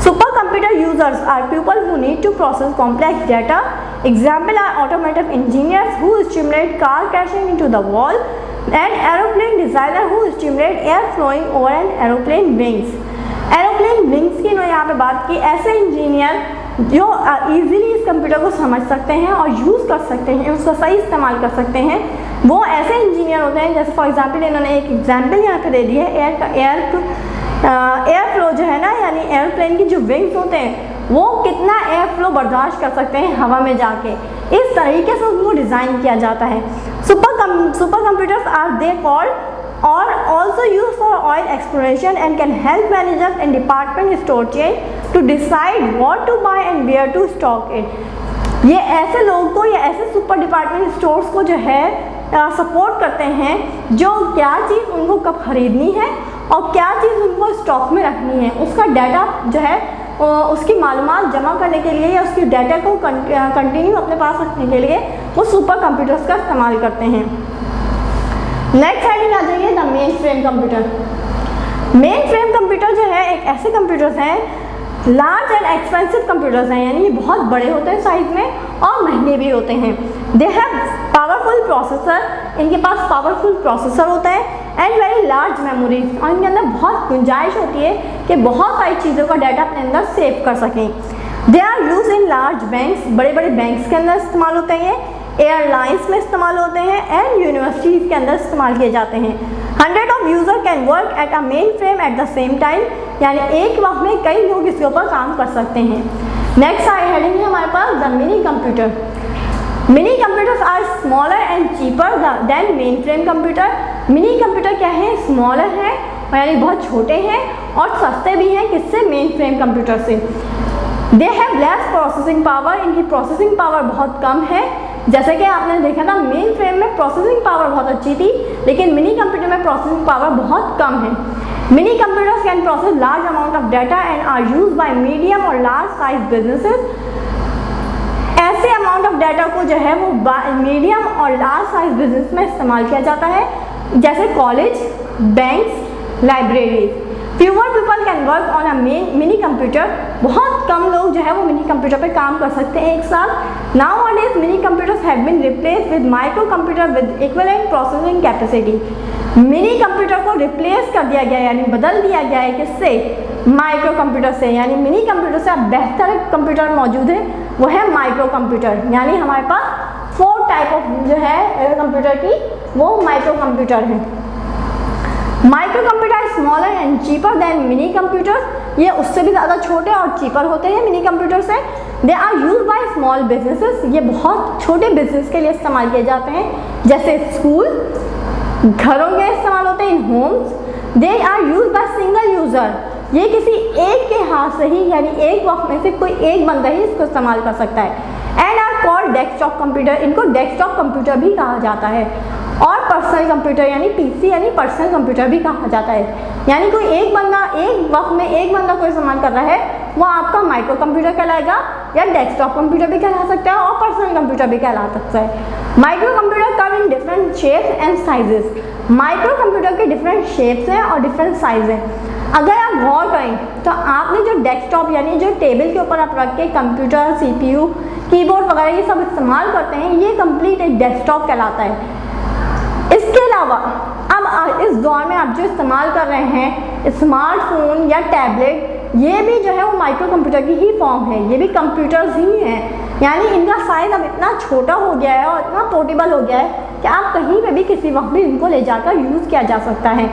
Supercomputer users are people who need to process complex data. Example are automotive engineers who stimulate car crashing into the wall and aeroplane designer who stimulate air flowing over an aeroplane wings. Aeroplane wings की इन्होंने यहाँ पे बात की। ऐसे engineer जो easily इस computer को समझ सकते हैं और यूज़ कर सकते हैं, उसका सही इस्तेमाल कर सकते हैं, वो ऐसे इंजीनियर होते हैं। जैसे फॉर एग्जांपल इन्होंने एक एग्जांपल यहाँ पे दे दी है, एयर फ्लो जो है ना, यानी एयरप्लेन की जो विंग्स होते हैं वो कितना एयर फ्लो बर्दाश्त कर सकते हैं हवा में जाके, इस तरीके से उनको डिज़ाइन किया जाता है। Supercomputers are they called or also used for oil exploration and can help managers and department store chain to decide what to buy and where to stock it। ये ऐसे लोगों को या ऐसे सुपर डिपार्टमेंट स्टोर्स को जो है support करते हैं जो क्या चीज़ उनको कब खरीदनी है और क्या चीज़ उनको स्टॉक में रखनी है, उसका डाटा जो है उसकी मालूमात जमा करने के लिए या उसकी डाटा को कंटिन्यू अपने पास रखने के लिए वो सुपर कंप्यूटर्स का इस्तेमाल करते हैं। नेक्स्ट हेडिंग आ जाइए the main frame computer. Main frame computer जो है एक ऐसे कंप्यूटर्स हैं, लार्ज एंड एक्सपेंसिव कंप्यूटर्स हैं, यानी ये बहुत बड़े होते हैं साइज में और महंगे भी होते हैं। दे हैव पावरफुल प्रोसेसर, इनके पास पावरफुल प्रोसेसर होता है एंड वेरी लार्ज मेमोरीज, और इनके अंदर बहुत गुंजाइश होती है कि बहुत सारी चीज़ों का डाटा अपने अंदर सेव कर सकें। They are use in large banks, बड़े बड़े बैंक्स के अंदर इस्तेमाल होते हैं, एयरलाइंस में इस्तेमाल होते हैं एंड यूनिवर्सिटीज़ के अंदर इस्तेमाल किए जाते हैं। 100 of user can work at a main frame at the same time, यानी एक वक्त में कई लोग इसके ऊपर काम कर सकते हैं। नेक्स्ट हेडिंग है हमारे पास the mini computer. Mini computers are smaller and cheaper than mainframe computer. Mini computer क्या है, स्मॉलर है यानी बहुत छोटे हैं और सस्ते भी हैं, किससे, मेन फ्रेम कंप्यूटर से। They have less processing power, इनकी प्रोसेसिंग पावर बहुत कम है। जैसे कि आपने देखा था मेन फ्रेम में प्रोसेसिंग पावर बहुत अच्छी थी, लेकिन मिनी कंप्यूटर में प्रोसेसिंग पावर बहुत कम है। Minicomputers can process large amount of data and are used by medium और लार्ज साइज बिजनेसेस। ऐसे अमाउंट ऑफ डाटा को जो है वो मीडियम और लार्ज साइज बिजनेस में इस्तेमाल किया जाता है, जैसे college, banks, libraries. Fewer people can work on a mini computer, बहुत कम लोग जो है वो मिनी कंप्यूटर पे काम कर सकते हैं एक साथ। Nowadays minicomputers have been replaced with microcomputer with equivalent processing capacity. Minicomputer को रिप्लेस कर दिया गया यानी बदल दिया गया है किससे, माइक्रो कंप्यूटर से, यानी मिनी कंप्यूटर से अब बेहतर कंप्यूटर मौजूद है, वो है माइक्रो कंप्यूटर। यानी हमारे पास 4 टाइप ऑफ जो है कंप्यूटर की वो माइक्रो कंप्यूटर है। Micro computer smaller and cheaper then mini computers, ये उससे भी ज़्यादा छोटे और चीपर होते हैं मिनी कंप्यूटर से। They are use by small businesses, ये बहुत छोटे बिजनेस के लिए इस्तेमाल किए जाते हैं, जैसे स्कूल, घरों के इस्तेमाल होते हैं, in homes. They are use by single user, ये किसी एक के हाथ से ही यानी एक वक्त में से कोई एक बंदा ही इसको इस्तेमाल कर सकता है। And are called desktop computer, इनको डेस्कटॉप कंप्यूटर भी कहा जाता है। और पर्सनल कंप्यूटर यानी पीसी यानी पर्सनल कंप्यूटर भी कहा जाता है, यानी कोई एक बंदा एक वक्त में एक बंदा कोई इस्तेमाल कर रहा है, वो आपका माइक्रो कंप्यूटर कहलाएगा या डेस्कटॉप कंप्यूटर भी कहला सकता है और पर्सनल कंप्यूटर भी कहला सकता है। Micro computer come in different shapes and sizes, micro computer के डिफरेंट शेप्स हैं और डिफरेंट साइज हैं। अगर आप गौर करें तो आपने जो डेस्कटॉप यानी जो टेबल के ऊपर आप रख के कंप्यूटर, सीपीयू, कीबोर्ड वगैरह ये सब इस्तेमाल करते हैं, ये कंप्लीट एक डेस्कटॉप कहलाता है। इसके अलावा अब इस दौर में आप जो इस्तेमाल कर रहे हैं स्मार्टफोन या टैबलेट, ये भी जो है वो माइक्रो कंप्यूटर की ही फॉर्म है, ये भी कंप्यूटर्स ही हैं। यानी इनका साइज अब इतना छोटा हो गया है और इतना पोर्टेबल हो गया है कि आप कहीं पे भी किसी वक्त भी इनको ले जाकर यूज़ किया जा सकता है।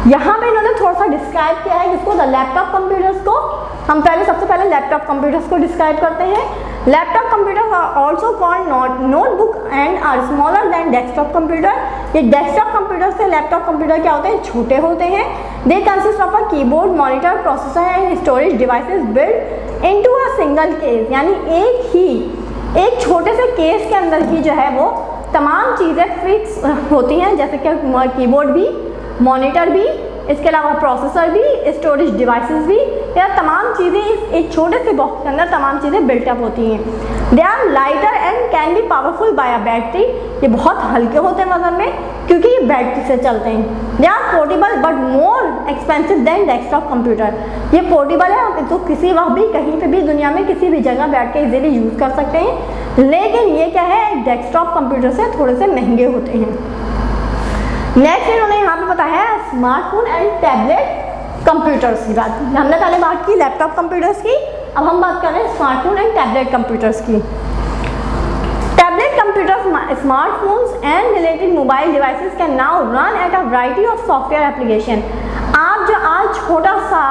यहाँ पे इन्होंने थोड़ा सा डिस्क्राइब किया है जिसको द लैपटॉप कंप्यूटर्स को हम सबसे पहले लैपटॉप कंप्यूटर्स को डिस्क्राइब करते हैं। Laptop computers are also called notebook and are smaller than desktop computer. ये डेस्कटॉप कंप्यूटर से लैपटॉप कंप्यूटर क्या होते हैं, छोटे होते हैं। They consist of a keyboard, monitor, processor and storage devices build into a single case, यानी एक छोटे से केस के अंदर ही जो है वो तमाम चीज़ें फिक्स होती हैं, जैसे कि कीबोर्ड भी, मॉनिटर भी, इसके अलावा प्रोसेसर भी, स्टोरेज डिवाइसेस भी, या तमाम चीज़ें इस एक छोटे से बॉक्स के अंदर तमाम चीज़ें बिल्टअप होती हैं। They are lighter and can be powerful by a battery, ये बहुत हल्के होते हैं वजन में क्योंकि ये बैटरी से चलते हैं। They are portable but more expensive than desktop computer, ये पोर्टेबल है, आप इसको किसी वक्त भी कहीं पे भी दुनिया में किसी भी जगह बैठ के इजीली यूज़ कर सकते हैं, लेकिन ये क्या है, डेस्कटॉप कंप्यूटर से थोड़े से महंगे होते हैं। नेक्स्ट इन्होंने यहाँ पे बताया है स्मार्टफोन एंड टैबलेट कंप्यूटर्स की बात। हमने पहले बात की लैपटॉप कंप्यूटर्स की, अब हम बात कर रहे हैं स्मार्टफोन एंड टैबलेट कंप्यूटर्स की। Tablet computers, smartphones and related mobile devices can now run at a variety of software application. आप जो आज छोटा सा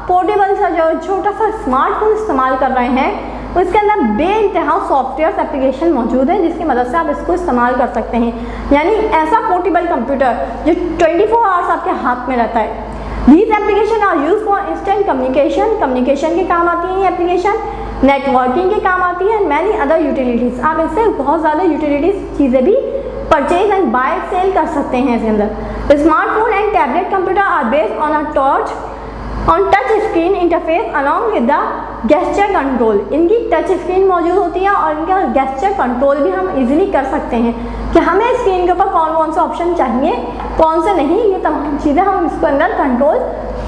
पोर्टेबल सा जो छोटा सा स्मार्टफोन इस्तेमाल कर रहे हैं, उसके अंदर बेइंतहा सॉफ्टवेयर एप्लीकेशन मौजूद है जिसकी मदद से आप इसको इस्तेमाल कर सकते हैं। यानी ऐसा पोर्टेबल कंप्यूटर जो 24 आवर्स आपके हाथ में रहता है। These applications are used for instant communication, communication के काम आती है ये एप्लीकेशन, नेटवर्किंग के काम आती है, मैनी अदर यूटिलिटीज़, आप इससे बहुत ज़्यादा यूटिलिटीज़ चीज़ें भी परचेज एंड बाय सेल कर सकते हैं इसके अंदर। Smartphone and tablet computer are based on touch screen interface along with the gesture control. इनकी टच स्क्रीन मौजूद होती है और इनका गेस्चर कंट्रोल भी हम इजीली कर सकते हैं कि हमें स्क्रीन के ऊपर कौन कौन सा ऑप्शन चाहिए, कौन से नहीं, ये तमाम चीज़ें हम इसके अंदर कंट्रोल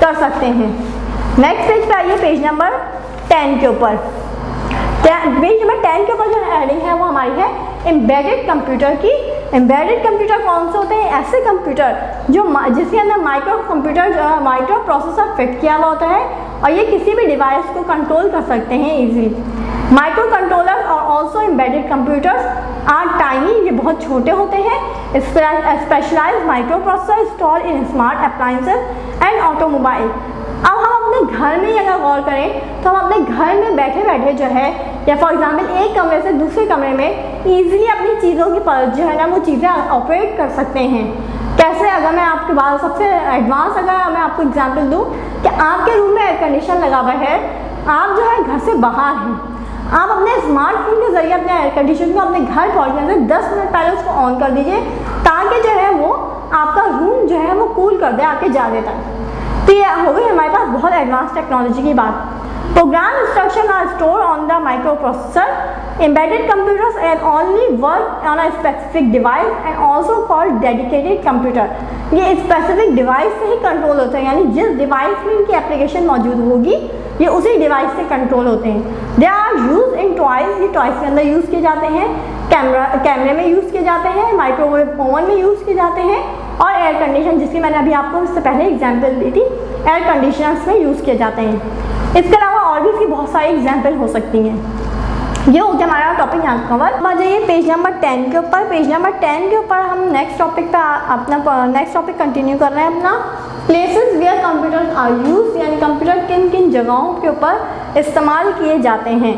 कर सकते हैं। नेक्स्ट पेज पे आइए, पेज नंबर 10 के ऊपर। पेज नंबर 10 के ऊपर जो हेडिंग है वो हमारी है एम्बेडेड कंप्यूटर की। एम्बेडेड कंप्यूटर कौन से होते हैं? ऐसे कंप्यूटर जो जिसके अंदर माइक्रो प्रोसेसर फिट किया हुआ होता है और ये किसी भी डिवाइस को कंट्रोल कर सकते हैं इजीली। माइक्रो कंट्रोलर और also embedded computers are tiny, ये बहुत छोटे होते हैं। Specialized microprocessor install in smart appliances and automobile. अब हम अपने घर में अगर गौर करें तो हम अपने घर में बैठे बैठे जो है, या फॉर एग्जांपल एक कमरे से दूसरे कमरे में ईजिली अपनी चीज़ों की जो है ना वो चीज़ें ऑपरेट कर सकते हैं। कैसे? अगर मैं आपके बाद सबसे एडवांस अगर मैं आपको एग्जांपल दूं कि आपके रूम में एयर कंडीशन लगा हुआ है, आप जो है घर से बाहर हैं, आप अपने स्मार्टफोन के जरिए अपने एयर कंडीशन को अपने घर पहुँचने से 10 मिनट पहले उसको ऑन कर दीजिए ताकि जो है वो आपका रूम जो है वो कूल कर दे आपके जाने तक। तो ये हो गई हमारे पास बहुत एडवांस टेक्नोलॉजी की बात। Program instruction are store on the microprocessor. Embedded computers and only work on a specific device and also called dedicated computer. ये स्पेसिफिक डिवाइस से ही कंट्रोल होते हैं, यानी जिस डिवाइस में इनकी एप्लीकेशन मौजूद होगी ये उसी डिवाइस से कंट्रोल होते हैं। They are use in toys, ये टॉयज के अंदर यूज़ किए जाते हैं, कैमरे में यूज़ किए जाते हैं, माइक्रोवेव ओवन में यूज़ किए जाते हैं और एयर कंडीशन, जिसकी मैंने अभी आपको इससे पहले एग्जाम्पल दी थी, एयर कंडीशनर्स में यूज़ किए जाते हैं। इसके अलावा और भी इसकी बहुत सारी एग्जाम्पल हो सकती हैं। ये हो गया हमारा टॉपिक यहाँ कवर। आ जाइए पेज नंबर 10 के ऊपर। पेज नंबर 10 के ऊपर हम नेक्स्ट टॉपिक पे अपना नेक्स्ट टॉपिक कंटिन्यू कर रहे हैं अपना। Places where computer are use, यानी कंप्यूटर किन किन जगहों के ऊपर इस्तेमाल किए जाते हैं।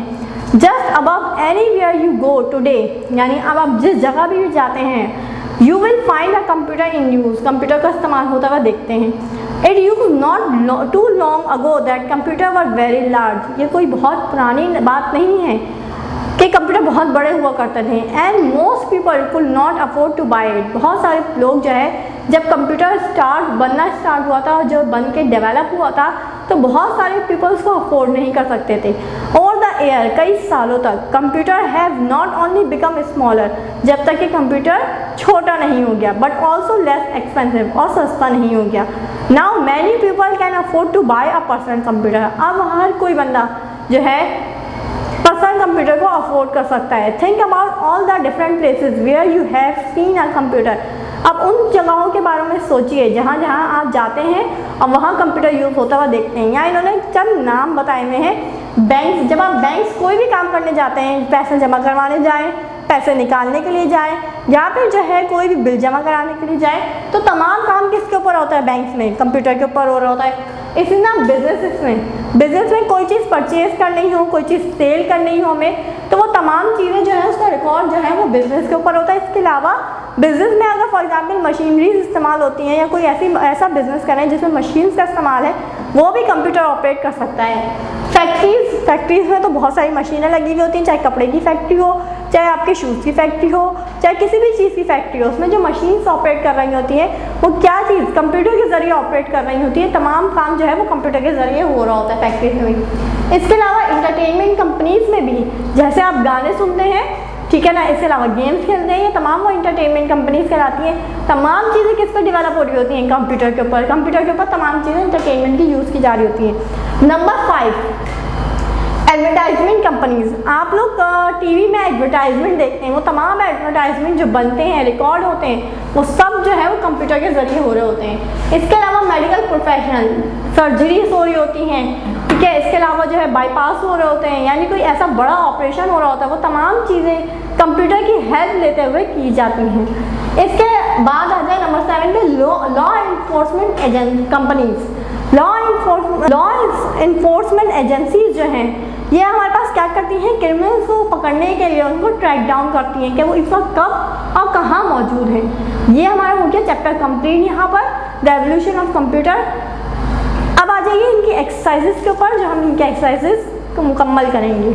Just above anywhere you go today, यानी अब आप जिस जगह भी जाते हैं you will find a computer in use, computer का इस्तेमाल होता हुआ देखते हैं। It use not too long ago that computer were very large, ये कोई बहुत पुरानी बात नहीं है कि कंप्यूटर बहुत बड़े हुआ करते थे। And most people could not afford two by it, बहुत सारे लोग जो है जब कंप्यूटर बनना स्टार्ट हुआ था, जो बन के डेवलप हुआ था, तो बहुत सारे पीपल्स को अफोर्ड नहीं कर सकते थे। ओवर द ईयर, कई सालों तक computer have not only become smaller, जब तक कि कंप्यूटर छोटा नहीं हो गया, बट ऑल्सो लेस एक्सपेंसिव, और सस्ता नहीं हो गया। Now many people can afford two by a personal computer, अब हर कोई बंदा जो है पर्सनल कंप्यूटर को अफोर्ड कर सकता है। Think about all the different places where you have seen a computer, अब उन जगहों के बारे में सोचिए जहाँ जहाँ आप जाते हैं और वहाँ कंप्यूटर यूज़ होता हुआ देखते हैं। यहाँ इन्होंने चंद नाम बताए हुए हैं। बैंक्स, जब आप बैंक्स कोई भी काम करने जाते हैं, पैसे जमा करवाने जाएँ, पैसे निकालने के लिए जाएँ, या फिर जो है कोई भी बिल जमा कराने के लिए जाएँ, तो तमाम काम किसके ऊपर होता है? बैंक्स में, कंप्यूटर के ऊपर हो रहा होता है। इसी ना बिजनेस में कोई चीज़ परचेज करनी हो, कोई चीज़ सेल करनी हो हमें, तो वो तमाम चीज़ें जो है उसका रिकॉर्ड जो है वो बिजनेस के ऊपर होता है। इसके अलावा बिजनेस में अगर फॉर एग्जांपल मशीनरीज इस्तेमाल होती हैं या कोई ऐसा बिजनेस करें जिसमें मशीन्स का इस्तेमाल है, वो भी कंप्यूटर ऑपरेट कर सकता है। फैक्ट्रीज में तो बहुत सारी मशीनें लगी हुई होती हैं, चाहे कपड़े की फैक्ट्री हो, चाहे आपके शूज़ की फैक्ट्री हो, चाहे किसी भी चीज़ की फैक्ट्री हो, उसमें जो मशीन्स ऑपरेट कर रही होती हैं वो क्या चीज़ कंप्यूटर के ज़रिए ऑपरेट कर रही होती है। तमाम काम जो है वो कंप्यूटर के ज़रिए हो रहा होता है फैक्ट्रीज में भी। इसके अलावा इंटरटेनमेंट कंपनीज़ में भी जैसे आप गाने सुनते हैं, ठीक है ना, इसके अलावा गेम्स खेलते हैं, ये तमाम वो इंटरटेनमेंट कंपनीज कहलाती हैं। तमाम चीज़ें किस पर डेवलप हो रही होती हैं? कंप्यूटर के ऊपर। कंप्यूटर के ऊपर तमाम चीज़ें इंटरटेनमेंट की यूज़ की जा रही होती हैं। Number 5, advertisement companies. आप लोग टीवी में एडवर्टाइजमेंट देखते हैं, वो तमाम एडवर्टाइजमेंट जो बनते हैं, रिकॉर्ड होते हैं, वो सब जो है वो कंप्यूटर के ज़रिए हो रहे होते हैं। इसके अलावा मेडिकल प्रोफेशनल, सर्जरीज हो रही होती हैं, ठीक है, इसके अलावा जो है बाईपास हो रहे होते हैं, यानी कोई ऐसा बड़ा ऑपरेशन हो रहा होता है, वो तमाम चीज़ें कंप्यूटर की हेल्प लेते हुए की जाती हैं। इसके बाद आ जाए नंबर 7 पे law enforcement agent companies. Law enforcement agencies जो हैं ये हमारे पास क्या करती हैं? क्रिमिनल्स को पकड़ने के लिए उनको ट्रैक डाउन करती हैं कि वो इस वक्त कब और कहाँ मौजूद हैं। ये हमारा हो गया चैप्टर कंप्लीट यहाँ पर, द एवोल्यूशन ऑफ कंप्यूटर। अब आ जाइए इनकी एक्सरसाइजेस के ऊपर, जो हम इनके एक्सरसाइजेस को मुकम्मल करेंगे।